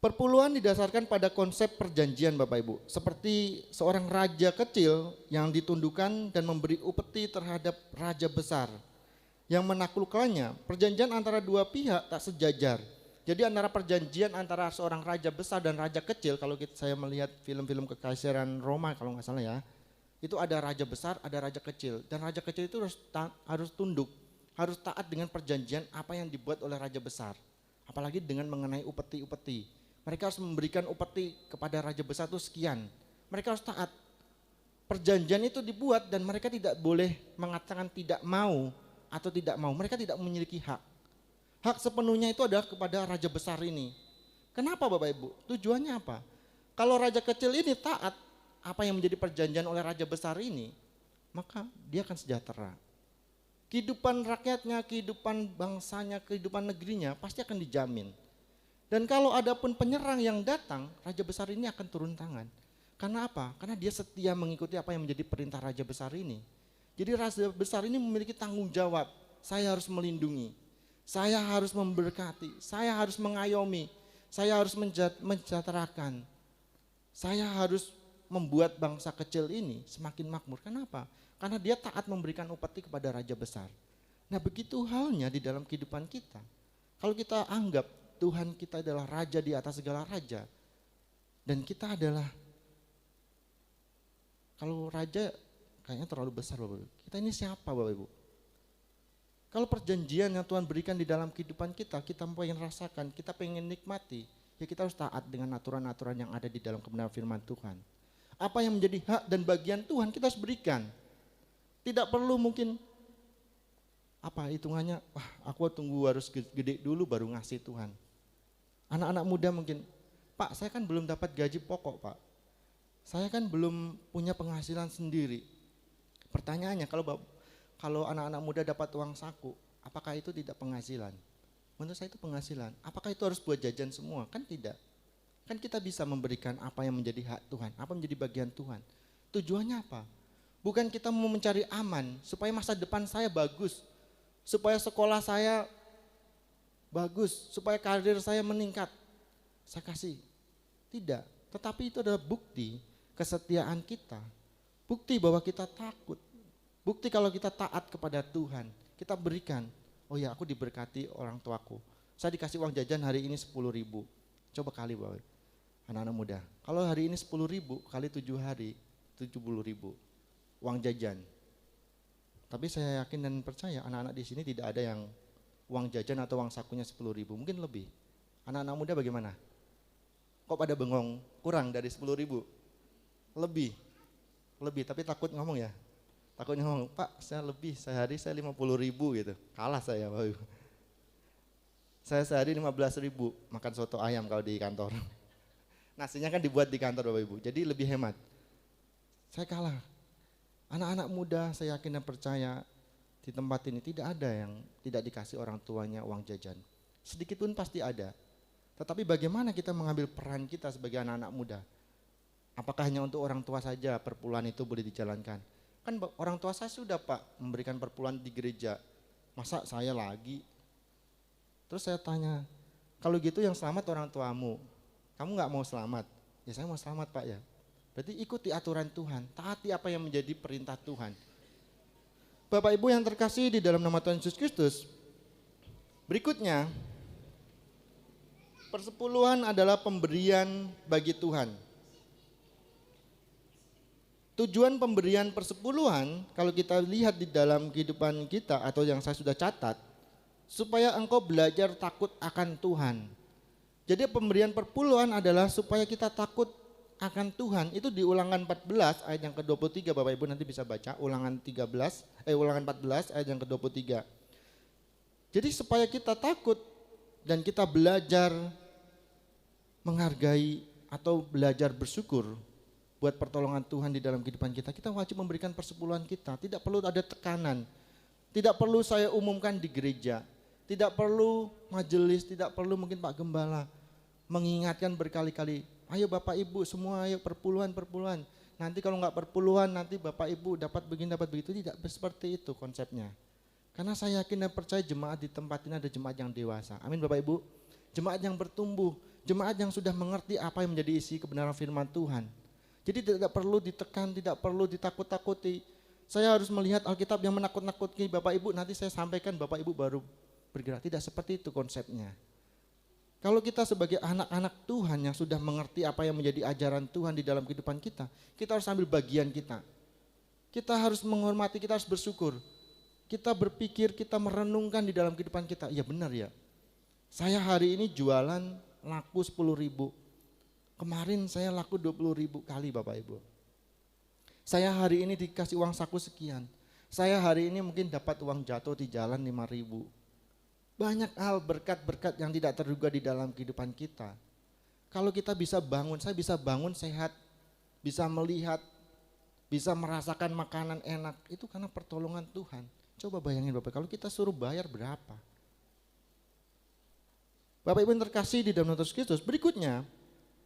perpuluhan didasarkan pada konsep perjanjian Bapak Ibu. Seperti seorang raja kecil yang ditundukkan dan memberi upeti terhadap raja besar yang menaklukkannya. Perjanjian antara dua pihak tak sejajar. Jadi antara perjanjian antara seorang raja besar dan raja kecil, kalau saya melihat film-film kekaisaran Roma kalau nggak salah ya, itu ada raja besar, ada raja kecil. Dan raja kecil itu harus tunduk, harus taat dengan perjanjian apa yang dibuat oleh raja besar. Apalagi dengan mengenai upeti-upeti. Mereka harus memberikan upeti kepada raja besar itu sekian. Mereka harus taat. Perjanjian itu dibuat dan mereka tidak boleh mengatakan tidak mau atau tidak mau. Mereka tidak memiliki hak. Hak sepenuhnya itu adalah kepada raja besar ini. Kenapa Bapak Ibu? Tujuannya apa? Kalau raja kecil ini taat apa yang menjadi perjanjian oleh raja besar ini, maka dia akan sejahtera. Kehidupan rakyatnya, kehidupan bangsanya, kehidupan negerinya pasti akan dijamin. Dan kalau ada pun penyerang yang datang, raja besar ini akan turun tangan. Karena apa? Karena dia setia mengikuti apa yang menjadi perintah raja besar ini. Jadi raja besar ini memiliki tanggung jawab. Saya harus melindungi, saya harus memberkati, saya harus mengayomi, saya harus mensejahterakan. Saya harus membuat bangsa kecil ini semakin makmur. Kenapa? Karena dia taat memberikan upeti kepada raja besar. Nah begitu halnya di dalam kehidupan kita. Kalau kita anggap Tuhan kita adalah raja di atas segala raja, dan kita adalah, kalau raja kayaknya terlalu besar Bapak Ibu. Kita ini siapa Bapak Ibu? Kalau perjanjian yang Tuhan berikan di dalam kehidupan kita pengen rasakan, kita pengen nikmati, ya kita harus taat dengan aturan-aturan yang ada di dalam kebenaran firman Tuhan. Apa yang menjadi hak dan bagian Tuhan kita harus berikan. Tidak perlu mungkin apa hitungannya, wah aku tunggu harus gede dulu baru ngasih Tuhan. Anak-anak muda mungkin, Pak saya kan belum dapat gaji pokok Pak. Saya kan belum punya penghasilan sendiri. Pertanyaannya kalau anak-anak muda dapat uang saku, apakah itu tidak penghasilan? Menurut saya itu penghasilan. Apakah itu harus buat jajan semua? Kan tidak. Kan kita bisa memberikan apa yang menjadi hak Tuhan, apa yang menjadi bagian Tuhan. Tujuannya apa? Bukan kita mau mencari aman, supaya masa depan saya bagus, supaya sekolah saya bagus, supaya karir saya meningkat. Saya kasih. Tidak. Tetapi itu adalah bukti kesetiaan kita. Bukti bahwa kita takut. Bukti kalau kita taat kepada Tuhan, kita berikan. Oh ya aku diberkati orang tuaku. Saya dikasih uang jajan hari ini 10.000. Coba kali Bapak, anak-anak muda. Kalau hari ini 10.000 kali 7 hari, 70.000 uang jajan. Tapi saya yakin dan percaya anak-anak di sini tidak ada yang uang jajan atau uang sakunya 10.000, mungkin lebih. Anak-anak muda bagaimana? Kok pada bengong? Kurang dari 10.000? Lebih, tapi takut ngomong ya. Takutnya ngomong, Pak saya lebih, sehari saya 50.000 gitu. Kalah saya Bapak Ibu. Saya sehari 15.000 makan soto ayam kalau di kantor. Nasinya kan dibuat di kantor Bapak Ibu, jadi lebih hemat. Saya kalah. Anak-anak muda saya yakin dan percaya di tempat ini tidak ada yang tidak dikasih orang tuanya uang jajan. Sedikit pun pasti ada. Tetapi bagaimana kita mengambil peran kita sebagai anak-anak muda? Apakah hanya untuk orang tua saja perpuluhan itu boleh dijalankan? Kan orang tua saya sudah Pak memberikan perpuluhan di gereja, masa saya lagi? Terus saya tanya, kalau gitu yang selamat orang tuamu, kamu gak mau selamat? Ya saya mau selamat Pak ya. Berarti ikuti aturan Tuhan, taati apa yang menjadi perintah Tuhan. Bapak Ibu yang terkasih di dalam nama Tuhan Yesus Kristus, berikutnya, persepuluhan adalah pemberian bagi Tuhan. Tujuan pemberian persepuluhan, kalau kita lihat di dalam kehidupan kita atau yang saya sudah catat, supaya engkau belajar takut akan Tuhan. Jadi pemberian perpuluhan adalah supaya kita takut akan Tuhan. Itu di Ulangan 14 ayat yang ke-23, Bapak Ibu nanti bisa baca Ulangan 14 ayat yang ke-23. Jadi supaya kita takut dan kita belajar menghargai atau belajar bersyukur buat pertolongan Tuhan di dalam kehidupan kita, kita wajib memberikan persepuluhan kita. Tidak perlu ada tekanan, tidak perlu saya umumkan di gereja, tidak perlu majelis, tidak perlu mungkin Pak Gembala mengingatkan berkali-kali, ayo Bapak Ibu semua ayo perpuluhan. Nanti kalau nggak perpuluhan nanti Bapak Ibu dapat begini dapat begitu. Tidak seperti itu konsepnya. Karena saya yakin dan percaya jemaat di tempat ini ada jemaat yang dewasa. Amin Bapak Ibu. Jemaat yang bertumbuh, jemaat yang sudah mengerti apa yang menjadi isi kebenaran firman Tuhan. Jadi tidak perlu ditekan, tidak perlu ditakut-takuti. Saya harus melihat Alkitab yang menakut-nakuti Bapak Ibu, nanti saya sampaikan Bapak Ibu baru bergerak. Tidak seperti itu konsepnya. Kalau kita sebagai anak-anak Tuhan yang sudah mengerti apa yang menjadi ajaran Tuhan di dalam kehidupan kita harus ambil bagian kita. Kita harus menghormati, kita harus bersyukur. Kita berpikir, kita merenungkan di dalam kehidupan kita. Iya benar ya. Saya hari ini jualan laku 10.000. Kemarin saya laku 20.000 kali Bapak Ibu. Saya hari ini dikasih uang saku sekian. Saya hari ini mungkin dapat uang jatuh di jalan 5.000. Banyak hal berkat-berkat yang tidak terduga di dalam kehidupan kita. Kalau kita bisa bangun, saya bisa bangun sehat, bisa melihat, bisa merasakan makanan enak. Itu karena pertolongan Tuhan. Coba bayangin Bapak, kalau kita suruh bayar berapa? Bapak Ibu yang terkasih di dalam Yesus Kristus, berikutnya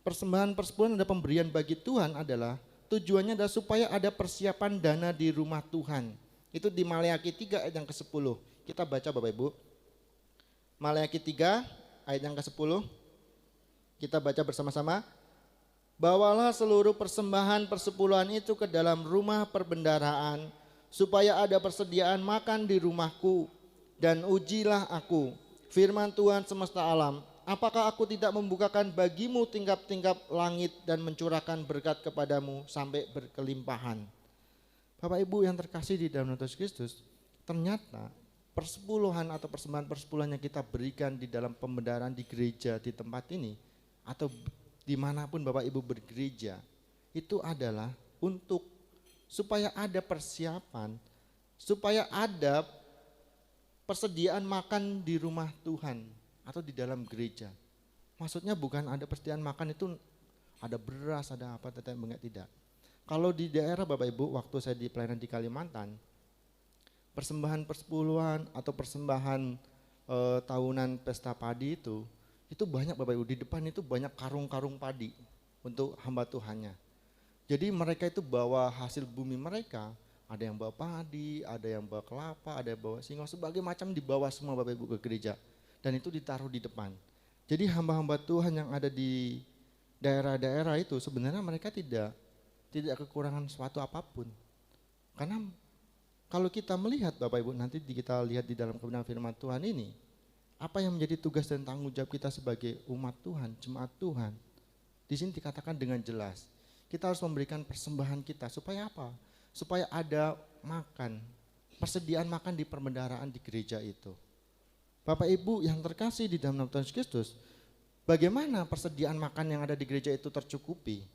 persembahan persepuluhan ada pemberian bagi Tuhan adalah tujuannya adalah supaya ada persiapan dana di rumah Tuhan. Itu di Maleakhi 3 ayat yang ke-10. Kita baca Bapak Ibu. Maleakhi 3 ayat yang ke-10. Kita baca bersama-sama. Bawalah seluruh persembahan persepuluhan itu ke dalam rumah perbendaharaan supaya ada persediaan makan di rumahku, dan ujilah aku, firman Tuhan semesta alam, apakah aku tidak membukakan bagimu tingkap-tingkap langit dan mencurahkan berkat kepadamu sampai berkelimpahan. Bapak Ibu yang terkasih di dalam Yesus Kristus, ternyata persepuluhan atau persembahan persepuluhan yang kita berikan di dalam pembendaharaan di gereja di tempat ini atau dimanapun Bapak Ibu bergereja, itu adalah untuk supaya ada persiapan, supaya ada persediaan makan di rumah Tuhan atau di dalam gereja. Maksudnya bukan ada persediaan makan itu ada beras, ada apa, tidak. Kalau di daerah Bapak Ibu, waktu saya di pelayanan di Kalimantan, persembahan persepuluhan atau persembahan tahunan pesta padi itu banyak Bapak Ibu. Di depan itu banyak karung-karung padi untuk hamba Tuhannya. Jadi mereka itu bawa hasil bumi mereka, ada yang bawa padi, ada yang bawa kelapa, ada yang bawa singkong, sebagai macam dibawa semua Bapak Ibu ke gereja. Dan itu ditaruh di depan. Jadi hamba-hamba Tuhan yang ada di daerah-daerah itu sebenarnya mereka tidak kekurangan suatu apapun. Karena kalau kita melihat Bapak Ibu, nanti kita lihat di dalam kebenaran firman Tuhan ini, apa yang menjadi tugas dan tanggung jawab kita sebagai umat Tuhan, jemaat Tuhan. Di sini dikatakan dengan jelas, kita harus memberikan persembahan kita supaya apa? Supaya ada makan, persediaan makan di perbendaharaan di gereja itu. Bapak Ibu yang terkasih di dalam nama Tuhan Yesus Kristus, bagaimana persediaan makan yang ada di gereja itu tercukupi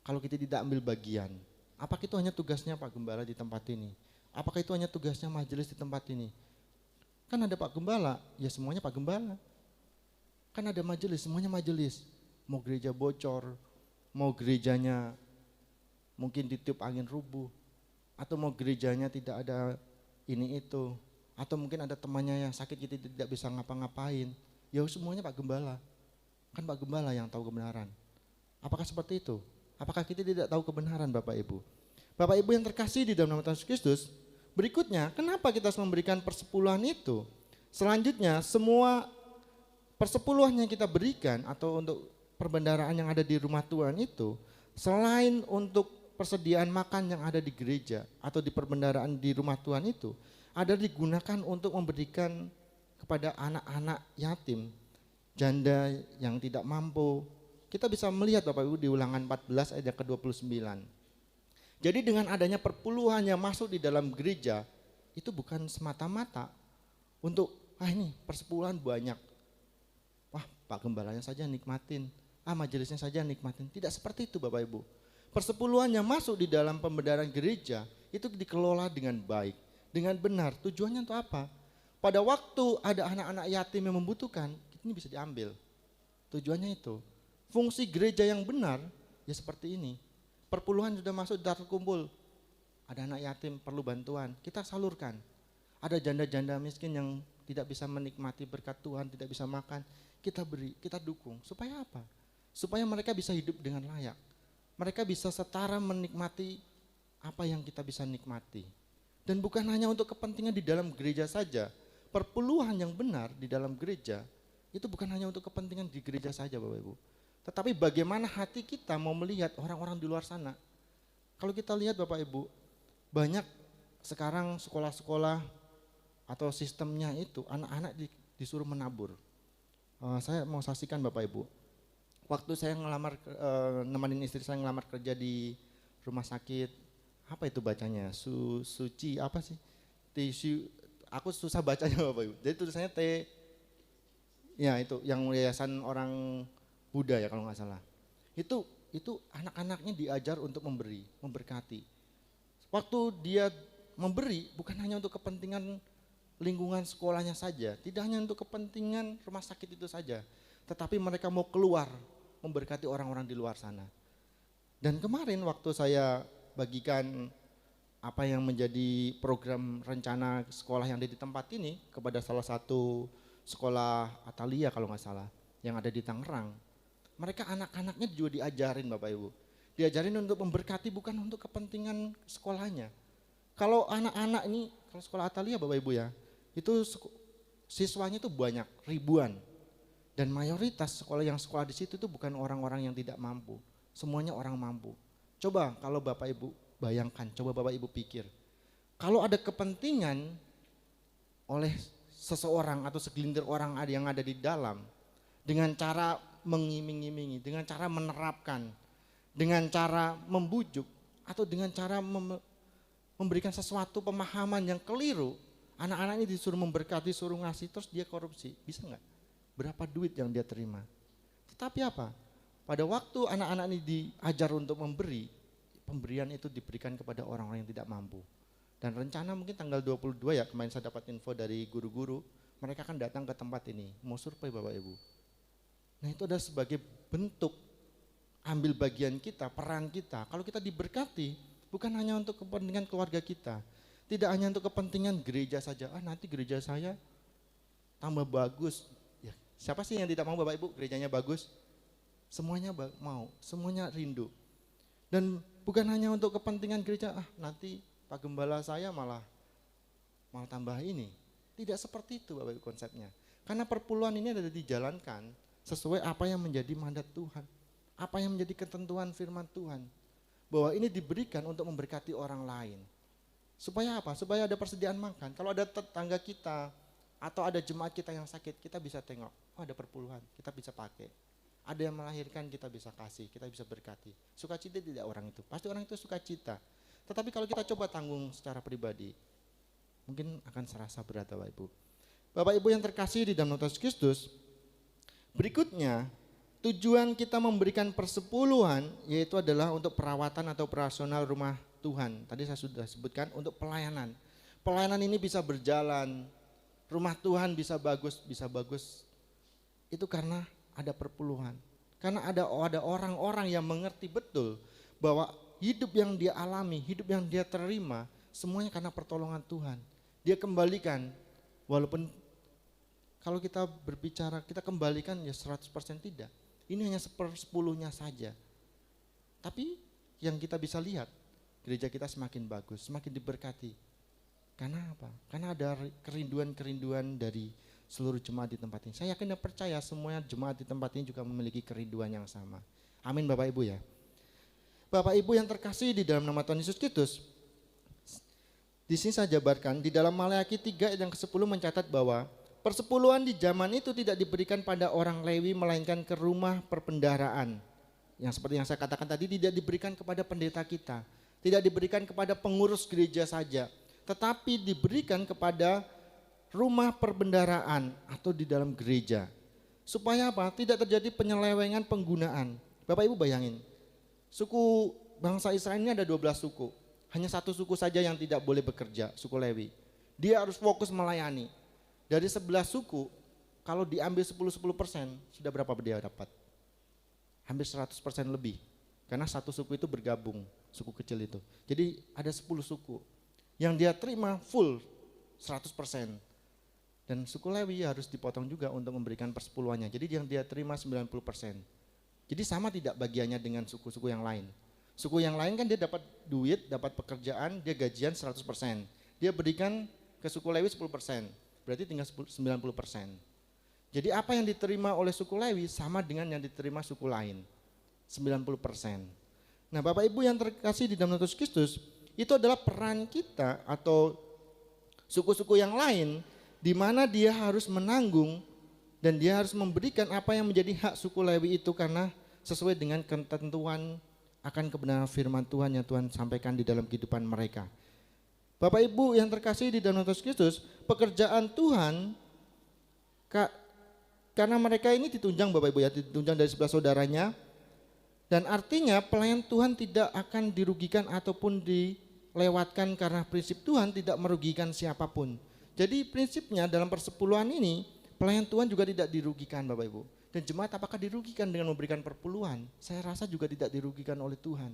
kalau kita tidak ambil bagian? Apakah itu hanya tugasnya Pak Gembala di tempat ini? Apakah itu hanya tugasnya majelis di tempat ini? Kan ada Pak Gembala, ya semuanya Pak Gembala. Kan ada majelis, semuanya majelis. Mau gereja bocor, mau gerejanya mungkin ditiup angin rubuh, atau mau gerejanya tidak ada ini itu, atau mungkin ada temannya yang sakit kita tidak bisa ngapa-ngapain. Ya semuanya Pak Gembala. Kan Pak Gembala yang tahu kebenaran. Apakah seperti itu? Apakah kita tidak tahu kebenaran Bapak Ibu? Bapak Ibu yang terkasih di dalam nama Tuhan Yesus Kristus, berikutnya kenapa kita harus memberikan persepuluhan itu? Selanjutnya semua persepuluhan yang kita berikan atau untuk perbendaharaan yang ada di rumah Tuhan itu, selain untuk persediaan makan yang ada di gereja atau di perbendaharaan di rumah Tuhan itu, ada digunakan untuk memberikan kepada anak-anak yatim, janda yang tidak mampu. Kita bisa melihat Bapak Ibu di Ulangan 14 ayat ke-29. Jadi dengan adanya perpuluhan yang masuk di dalam gereja, itu bukan semata-mata untuk, ini persepuluhan banyak. Wah, Pak Gembalanya saja nikmatin, majelisnya saja nikmatin. Tidak seperti itu Bapak Ibu. Persepuluhan yang masuk di dalam pembendaharaan gereja, itu dikelola dengan baik, dengan benar. Tujuannya untuk apa? Pada waktu ada anak-anak yatim yang membutuhkan, ini bisa diambil. Tujuannya itu. Fungsi gereja yang benar, ya seperti ini. Perpuluhan sudah masuk di terkumpul. Ada anak yatim perlu bantuan, kita salurkan. Ada janda-janda miskin yang tidak bisa menikmati berkat Tuhan, tidak bisa makan, kita beri, kita dukung. Supaya apa? Supaya mereka bisa hidup dengan layak. Mereka bisa setara menikmati apa yang kita bisa nikmati. Dan bukan hanya untuk kepentingan di dalam gereja saja. Perpuluhan yang benar di dalam gereja, itu bukan hanya untuk kepentingan di gereja saja Bapak Ibu. Tetapi bagaimana hati kita mau melihat orang-orang di luar sana. Kalau kita lihat Bapak Ibu, banyak sekarang sekolah-sekolah atau sistemnya itu anak-anak disuruh menabur. Saya mau saksikan Bapak Ibu, waktu saya nemenin istri saya ngelamar kerja di rumah sakit, apa itu bacanya? Suci apa sih? Tisu, aku susah bacanya Bapak Ibu. Jadi tulisannya ya itu yang yayasan orang Buddha ya kalau nggak salah. Itu anak-anaknya diajar untuk memberi, memberkati. Waktu dia memberi bukan hanya untuk kepentingan lingkungan sekolahnya saja, tidak hanya untuk kepentingan rumah sakit itu saja, tetapi mereka mau keluar memberkati orang-orang di luar sana. Dan kemarin waktu saya bagikan apa yang menjadi program rencana sekolah yang ada di tempat ini kepada salah satu sekolah Atalia kalau nggak salah yang ada di Tangerang, mereka anak-anaknya juga diajarin Bapak Ibu, diajarin untuk memberkati bukan untuk kepentingan sekolahnya. Kalau anak-anak ini, kalau sekolah Atalia Bapak Ibu ya, itu siswanya itu banyak, ribuan. Dan mayoritas sekolah di situ itu bukan orang-orang yang tidak mampu, semuanya orang mampu. Coba kalau Bapak Ibu bayangkan, coba Bapak Ibu pikir, kalau ada kepentingan oleh seseorang atau segelintir orang yang ada di dalam, dengan cara mengiming-imingi, dengan cara menerapkan, dengan cara membujuk, atau dengan cara memberikan sesuatu pemahaman yang keliru, anak-anak ini disuruh memberkati, suruh ngasih, terus dia korupsi, bisa nggak? Berapa duit yang dia terima? Tetapi apa? Pada waktu anak-anak ini diajar untuk memberi, pemberian itu diberikan kepada orang-orang yang tidak mampu. Dan rencana mungkin tanggal 22 ya, kemarin saya dapat info dari guru-guru, mereka akan datang ke tempat ini, mau survei Bapak Ibu. Nah itu adalah sebagai bentuk ambil bagian kita, peran kita. Kalau kita diberkati, bukan hanya untuk kepentingan keluarga kita, tidak hanya untuk kepentingan gereja saja. Nanti gereja saya tambah bagus. Ya, siapa sih yang tidak mau Bapak Ibu gerejanya bagus? Semuanya mau, semuanya rindu. Dan bukan hanya untuk kepentingan gereja, nanti Pak Gembala saya malah tambah ini. Tidak seperti itu Bapak Ibu konsepnya. Karena perpuluhan ini ada dijalankan sesuai apa yang menjadi mandat Tuhan, apa yang menjadi ketentuan firman Tuhan, bahwa ini diberikan untuk memberkati orang lain. Supaya apa? Supaya ada persediaan makan. Kalau ada tetangga kita atau ada jemaat kita yang sakit, kita bisa tengok, ada perpuluhan, kita bisa pakai. Ada yang melahirkan, kita bisa kasih, kita bisa berkati. Sukacita tidak orang itu, pasti orang itu sukacita. Tetapi kalau kita coba tanggung secara pribadi, mungkin akan serasa berat Bapak Ibu. Bapak Ibu yang terkasih di dalam Yesus Kristus, berikutnya, tujuan kita memberikan persepuluhan yaitu adalah untuk perawatan atau operasional rumah Tuhan. Tadi saya sudah sebutkan untuk pelayanan. Pelayanan ini bisa berjalan, rumah Tuhan bisa bagus. Itu karena ada perpuluhan. Karena ada orang-orang yang mengerti betul bahwa hidup yang dia alami, hidup yang dia terima, semuanya karena pertolongan Tuhan. Dia kembalikan, walaupun kalau kita berbicara, kita kembalikan ya 100% tidak. Ini hanya 1/10 saja. Tapi yang kita bisa lihat, gereja kita semakin bagus, semakin diberkati. Karena apa? Karena ada kerinduan-kerinduan dari seluruh jemaat di tempat ini. Saya yakin dan percaya semuanya jemaat di tempat ini juga memiliki kerinduan yang sama. Amin Bapak Ibu ya. Bapak Ibu yang terkasih di dalam nama Tuhan Yesus Kristus, di sini saya jabarkan di dalam Maleakhi 3 ayat yang ke-10 mencatat bahwa persepuluhan di zaman itu tidak diberikan pada orang Lewi melainkan ke rumah perbendaharaan. Yang seperti yang saya katakan tadi, tidak diberikan kepada pendeta kita, tidak diberikan kepada pengurus gereja saja, tetapi diberikan kepada rumah perbendaharaan atau di dalam gereja. Supaya apa? Tidak terjadi penyelewengan penggunaan. Bapak Ibu bayangin, suku bangsa Israel ini ada 12 suku. Hanya satu suku saja yang tidak boleh bekerja, suku Lewi. Dia harus fokus melayani. Dari 11 suku, kalau diambil 10% sudah berapa dia dapat? Hampir 100% lebih. Karena satu suku itu bergabung, suku kecil itu. Jadi ada 10 suku yang dia terima full 100%. Dan suku Lewi harus dipotong juga untuk memberikan persepuluhannya. Jadi yang dia terima 90%. Jadi sama tidak bagiannya dengan suku-suku yang lain. Suku yang lain kan dia dapat duit, dapat pekerjaan, dia gajian 100%. Dia berikan ke suku Lewi 10%, berarti tinggal 90%. Jadi apa yang diterima oleh suku Lewi sama dengan yang diterima suku lain, 90%. Nah Bapak Ibu yang terkasih di dalam Yesus Kristus, itu adalah peran kita atau suku-suku yang lain di mana dia harus menanggung dan dia harus memberikan apa yang menjadi hak suku Lewi itu karena sesuai dengan ketentuan akan kebenaran firman Tuhan yang Tuhan sampaikan di dalam kehidupan mereka. Bapak Ibu yang terkasih di dalam Yesus Kristus, pekerjaan Tuhan karena mereka ini ditunjang Bapak Ibu ya, ditunjang dari 11 saudaranya, dan artinya pelayan Tuhan tidak akan dirugikan ataupun dilewatkan karena prinsip Tuhan tidak merugikan siapapun. Jadi prinsipnya dalam persepuluhan ini pelayan Tuhan juga tidak dirugikan Bapak Ibu. Dan jemaat apakah dirugikan dengan memberikan perpuluhan? Saya rasa juga tidak dirugikan oleh Tuhan.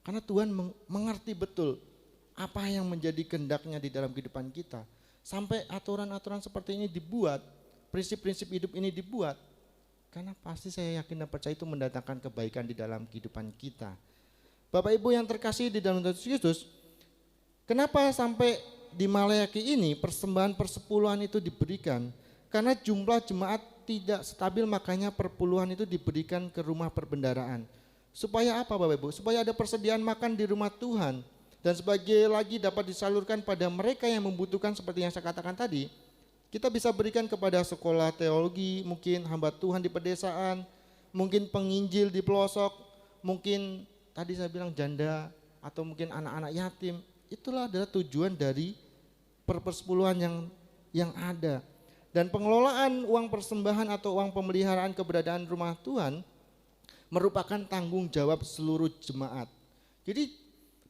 Karena Tuhan mengerti betul apa yang menjadi kehendaknya di dalam kehidupan kita. Sampai aturan-aturan seperti ini dibuat, prinsip-prinsip hidup ini dibuat. Karena pasti saya yakin dan percaya itu mendatangkan kebaikan di dalam kehidupan kita. Bapak Ibu yang terkasih di dalam Yesus Kristus, kenapa sampai di Maleakhi ini persembahan persepuluhan itu diberikan? Karena jumlah jemaat tidak stabil, makanya perpuluhan itu diberikan ke rumah perbendaharaan. Supaya apa Bapak Ibu? Supaya ada persediaan makan di rumah Tuhan. Dan sebagai lagi dapat disalurkan pada mereka yang membutuhkan seperti yang saya katakan tadi. Kita bisa berikan kepada sekolah teologi, mungkin hamba Tuhan di pedesaan, mungkin penginjil di pelosok, mungkin tadi saya bilang janda atau mungkin anak-anak yatim. Itulah adalah tujuan dari persepuluhan yang ada. Dan pengelolaan uang persembahan atau uang pemeliharaan keberadaan rumah Tuhan merupakan tanggung jawab seluruh jemaat. Jadi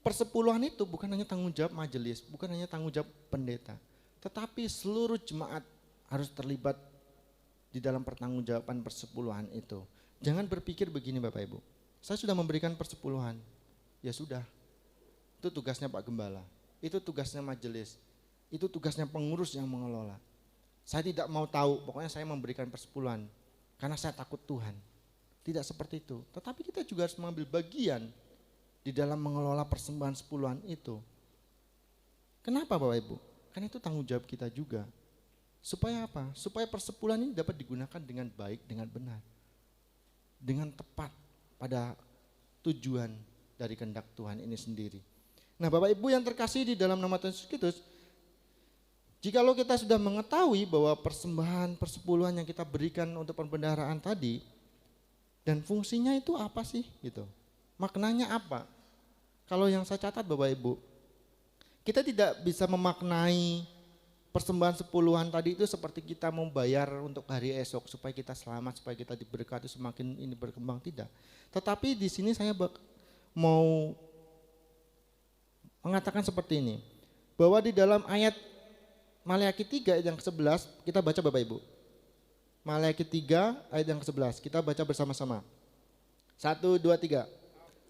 persepuluhan itu bukan hanya tanggung jawab majelis, bukan hanya tanggung jawab pendeta, tetapi seluruh jemaat harus terlibat di dalam pertanggungjawaban persepuluhan itu. Jangan berpikir begini Bapak Ibu, saya sudah memberikan persepuluhan, ya sudah, itu tugasnya Pak Gembala, itu tugasnya majelis, itu tugasnya pengurus yang mengelola. Saya tidak mau tahu, pokoknya saya memberikan persepuluhan karena saya takut Tuhan. Tidak seperti itu. Tetapi kita juga harus mengambil bagian di dalam mengelola persembahan sepuluhan itu. Kenapa Bapak Ibu? Karena itu tanggung jawab kita juga. Supaya apa? Supaya persepuluhan ini dapat digunakan dengan baik, dengan benar. Dengan tepat pada tujuan dari kehendak Tuhan ini sendiri. Nah Bapak Ibu yang terkasih di dalam nama Tuhan Yesus Kristus, jikalau kita sudah mengetahui bahwa persembahan persepuluhan yang kita berikan untuk perbendaharaan tadi dan fungsinya itu apa sih gitu. Maknanya apa? Kalau yang saya catat Bapak Ibu, kita tidak bisa memaknai persembahan sepuluhan tadi itu seperti kita membayar untuk hari esok supaya kita selamat, supaya kita diberkati semakin ini berkembang, tidak. Tetapi di sini saya mau mengatakan seperti ini, bahwa di dalam ayat Maleakhi 3 ayat yang ke-11, kita baca Bapak Ibu. Maleakhi 3 ayat yang ke-11, kita baca bersama-sama. 1, 2, 3.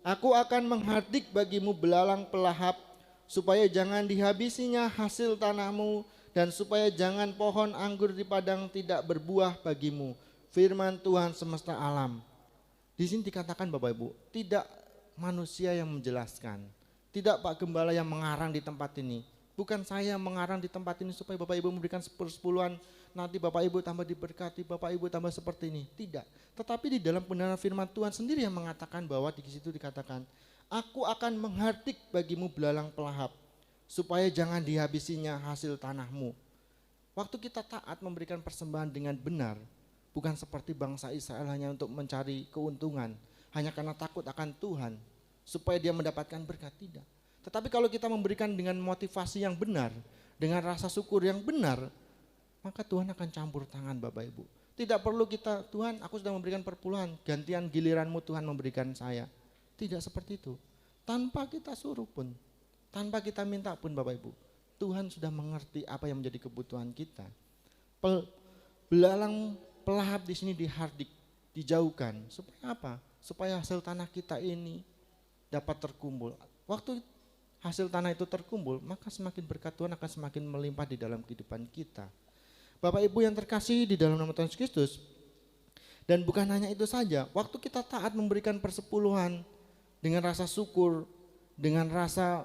Aku akan menghardik bagimu belalang pelahap, supaya jangan dihabisinya hasil tanahmu, dan supaya jangan pohon anggur di padang tidak berbuah bagimu. Firman Tuhan semesta alam. Di sini dikatakan Bapak Ibu, tidak manusia yang menjelaskan, tidak Pak Gembala yang mengarang di tempat ini. Bukan saya mengarang di tempat ini supaya Bapak Ibu memberikan persepuluhan, nanti Bapak Ibu tambah diberkati, Bapak Ibu tambah seperti ini. Tidak. Tetapi di dalam kebenaran firman Tuhan sendiri yang mengatakan bahwa di situ dikatakan, aku akan menghardik bagimu belalang pelahap, supaya jangan dihabisinya hasil tanahmu. Waktu kita taat memberikan persembahan dengan benar, bukan seperti bangsa Israel hanya untuk mencari keuntungan, hanya karena takut akan Tuhan, supaya dia mendapatkan berkat, tidak. Tetapi kalau kita memberikan dengan motivasi yang benar, dengan rasa syukur yang benar, maka Tuhan akan campur tangan Bapak Ibu. Tidak perlu kita, Tuhan aku sudah memberikan perpuluhan, gantian giliranmu Tuhan memberikan saya. Tidak seperti itu. Tanpa kita suruh pun, tanpa kita minta pun Bapak Ibu, Tuhan sudah mengerti apa yang menjadi kebutuhan kita. Belalang pelahap di sini dihardik, dijauhkan. Supaya apa? Supaya hasil tanah kita ini dapat terkumpul. Waktu hasil tanah itu terkumpul, maka semakin berkat Tuhan akan semakin melimpah di dalam kehidupan kita. Bapak Ibu yang terkasih di dalam nama Tuhan Yesus Kristus, dan bukan hanya itu saja, waktu kita taat memberikan persepuluhan dengan rasa syukur, dengan rasa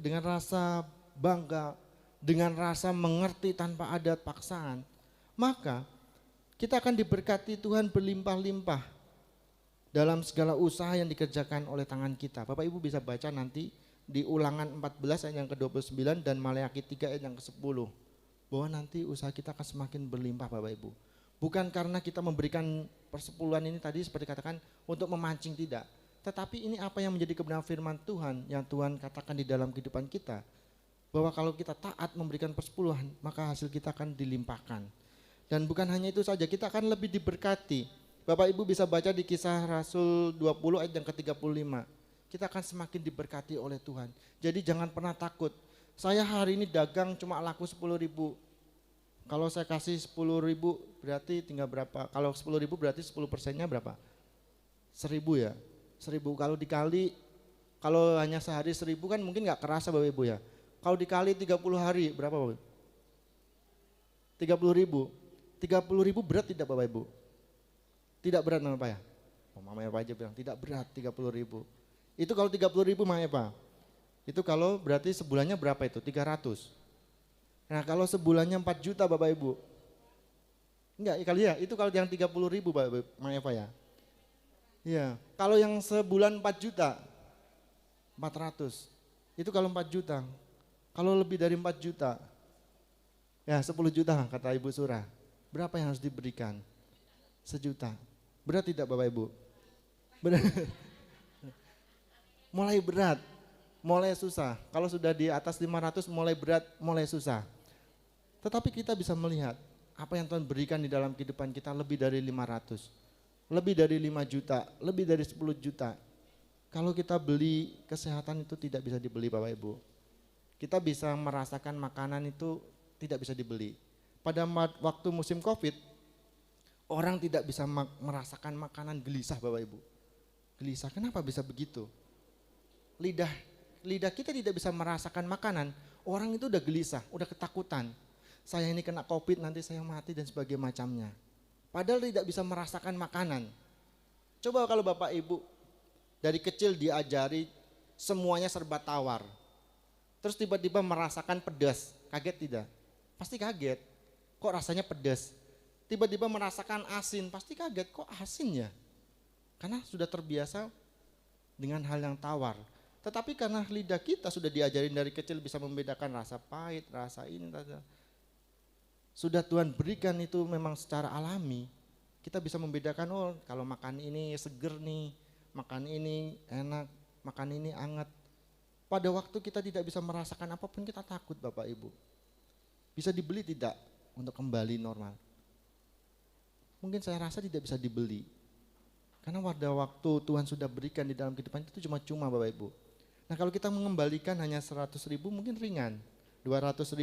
dengan rasa bangga, dengan rasa mengerti tanpa ada paksaan, maka kita akan diberkati Tuhan berlimpah-limpah dalam segala usaha yang dikerjakan oleh tangan kita. Bapak Ibu bisa baca nanti di Ulangan 14 ayat yang ke-29 dan Maleakhi 3 ayat yang ke-10. Bahwa nanti usaha kita akan semakin berlimpah Bapak Ibu. Bukan karena kita memberikan persepuluhan ini tadi seperti katakan untuk memancing, tidak. Tetapi ini apa yang menjadi kebenaran firman Tuhan yang Tuhan katakan di dalam kehidupan kita. Bahwa kalau kita taat memberikan persepuluhan maka hasil kita akan dilimpahkan. Dan bukan hanya itu saja, kita akan lebih diberkati. Bapak Ibu bisa baca di Kisah Rasul 20 ayat yang ke-35. Kita akan semakin diberkati oleh Tuhan. Jadi jangan pernah takut. Saya hari ini dagang cuma laku 10.000. Kalau saya kasih 10.000 berarti tinggal berapa? Kalau 10.000 berarti 10%-nya berapa? 1.000 ya. 1.000 kalau dikali, kalau hanya sehari 1.000 kan mungkin gak kerasa Bapak Ibu ya. Kalau dikali 30 hari berapa Bapak Ibu? 30.000. 30.000 berat tidak Bapak Ibu? Tidak berat Mama Eva ya? Mama Eva aja bilang tidak berat 30.000. Itu kalau 30.000 Mama Eva. Itu kalau berarti sebulannya berapa itu? 300. Nah kalau sebulannya 4 juta Bapak Ibu. Enggak kali ya, itu kalau yang 30.000 Bapak Mama Eva ya. Iya, kalau yang sebulan 4 juta 400. Itu kalau 4 juta. Kalau lebih dari 4 juta. Ya 10 juta kata Ibu Surah. Berapa yang harus diberikan? 1 juta. Berat tidak Bapak Ibu? Berat. Mulai berat, mulai susah. Kalau sudah di atas 500 mulai berat, mulai susah. Tetapi kita bisa melihat apa yang Tuhan berikan di dalam kehidupan kita lebih dari 500. Lebih dari 5 juta, lebih dari 10 juta. Kalau kita beli kesehatan itu tidak bisa dibeli Bapak Ibu. Kita bisa merasakan makanan itu tidak bisa dibeli. Pada waktu musim Covid, orang tidak bisa merasakan makanan gelisah Bapak Ibu. Gelisah, kenapa bisa begitu? Lidah kita tidak bisa merasakan makanan, orang itu udah gelisah, udah ketakutan. Saya ini kena Covid nanti saya mati dan sebagainya macamnya. Padahal tidak bisa merasakan makanan. Coba kalau Bapak Ibu dari kecil diajari semuanya serba tawar. Terus tiba-tiba merasakan pedas, kaget tidak? Pasti kaget, kok rasanya pedas? Tiba-tiba merasakan asin, pasti kaget, kok asin ya? Karena sudah terbiasa dengan hal yang tawar. Tetapi karena lidah kita sudah diajarin dari kecil bisa membedakan rasa pahit, rasa ini, sudah Tuhan berikan itu memang secara alami. Kita bisa membedakan, oh kalau makan ini seger nih, makan ini enak, makan ini hangat. Pada waktu kita tidak bisa merasakan apapun kita takut Bapak Ibu. Bisa dibeli tidak untuk kembali normal? Mungkin saya rasa tidak bisa dibeli. Karena pada waktu Tuhan sudah berikan di dalam kehidupan itu cuma-cuma Bapak Ibu. Nah kalau kita mengembalikan hanya 100.000 mungkin ringan. 200.000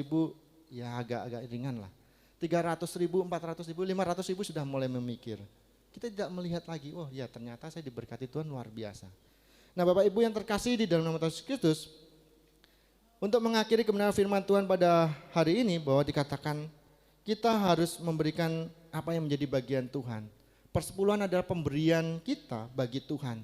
ya agak-agak ringan lah. 300.000, 400.000, 500.000 sudah mulai memikir. Kita tidak melihat lagi, oh ya ternyata saya diberkati Tuhan luar biasa. Nah Bapak Ibu yang terkasih di dalam nama Tuhan Yesus Kristus, untuk mengakhiri kebenaran firman Tuhan pada hari ini bahwa dikatakan kita harus memberikan apa yang menjadi bagian Tuhan. Persepuluhan adalah pemberian kita bagi Tuhan.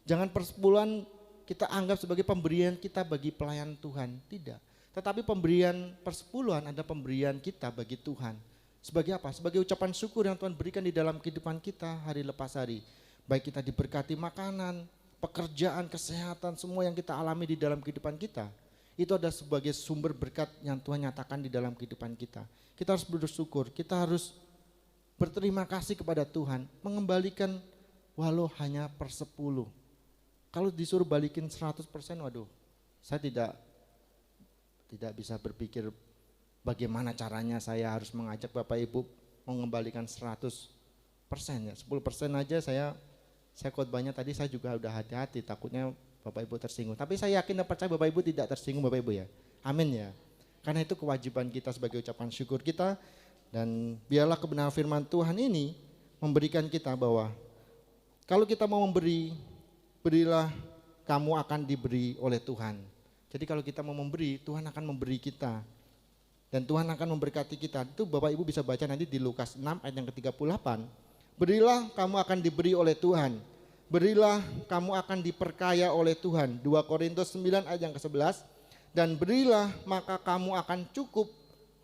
Jangan persepuluhan kita anggap sebagai pemberian kita bagi pelayan Tuhan. Tidak. Tetapi pemberian persepuluhan adalah pemberian kita bagi Tuhan. Sebagai apa? Sebagai ucapan syukur yang Tuhan berikan di dalam kehidupan kita hari lepas hari. Baik kita diberkati makanan, pekerjaan, kesehatan, semua yang kita alami di dalam kehidupan kita. Itu adalah sebagai sumber berkat yang Tuhan nyatakan di dalam kehidupan kita. Kita harus bersyukur, kita harus berterima kasih kepada Tuhan, mengembalikan walau hanya per 10. Kalau disuruh balikin 100%, waduh, saya tidak bisa berpikir bagaimana caranya saya harus mengajak Bapak Ibu mengembalikan 100% ya. 10% aja saya khotbahnya tadi saya juga udah hati-hati, takutnya Bapak Ibu tersinggung. Tapi saya yakin dan percaya Bapak Ibu tidak tersinggung Bapak Ibu ya. Amin ya. Karena itu kewajiban kita sebagai ucapan syukur kita, dan biarlah kebenaran firman Tuhan ini memberikan kita bahwa kalau kita mau memberi, berilah, kamu akan diberi oleh Tuhan. Jadi kalau kita mau memberi, Tuhan akan memberi kita. Dan Tuhan akan memberkati kita. Itu Bapak Ibu bisa baca nanti di Lukas 6 ayat yang ke-38. Berilah, kamu akan diberi oleh Tuhan. Berilah, kamu akan diperkaya oleh Tuhan. 2 Korintus 9 ayat yang ke-11. Dan berilah, maka kamu akan cukup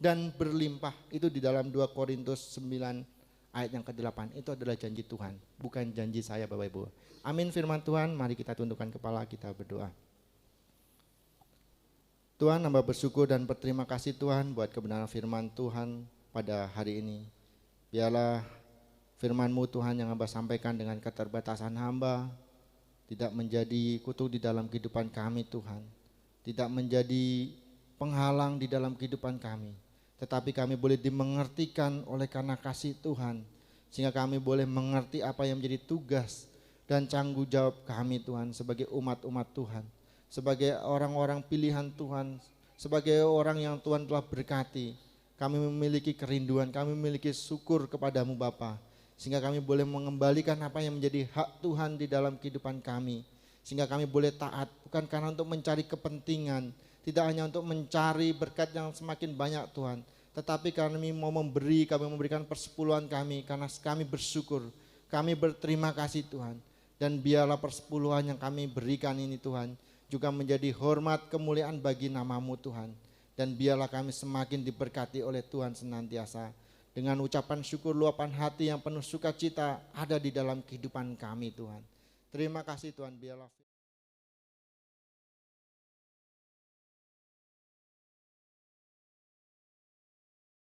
dan berlimpah. Itu di dalam 2 Korintus 9 ayat yang ke-8. Itu adalah janji Tuhan, bukan janji saya Bapak Ibu. Amin firman Tuhan, mari kita tundukkan kepala, kita berdoa. Tuhan, hamba bersyukur dan berterima kasih Tuhan buat kebenaran firman Tuhan pada hari ini. Biarlah firman-Mu Tuhan yang hamba sampaikan dengan keterbatasan hamba tidak menjadi kutuk di dalam kehidupan kami Tuhan. Tidak menjadi penghalang di dalam kehidupan kami. Tetapi kami boleh dimengertikan oleh karena kasih Tuhan. Sehingga kami boleh mengerti apa yang menjadi tugas dan tanggung jawab kami Tuhan sebagai umat-umat Tuhan. Sebagai orang-orang pilihan Tuhan, sebagai orang yang Tuhan telah berkati. Kami memiliki kerinduan, kami memiliki syukur kepadamu Bapa. Sehingga kami boleh mengembalikan apa yang menjadi hak Tuhan di dalam kehidupan kami. Sehingga kami boleh taat, bukan karena untuk mencari kepentingan, tidak hanya untuk mencari berkat yang semakin banyak Tuhan, tetapi kami mau memberi, kami memberikan persepuluhan kami karena kami bersyukur, kami berterima kasih Tuhan. Dan biarlah persepuluhan yang kami berikan ini Tuhan juga menjadi hormat kemuliaan bagi nama-Mu Tuhan. Dan biarlah kami semakin diberkati oleh Tuhan senantiasa. Dengan ucapan syukur, luapan hati yang penuh sukacita ada di dalam kehidupan kami Tuhan. Terima kasih Tuhan, biarlah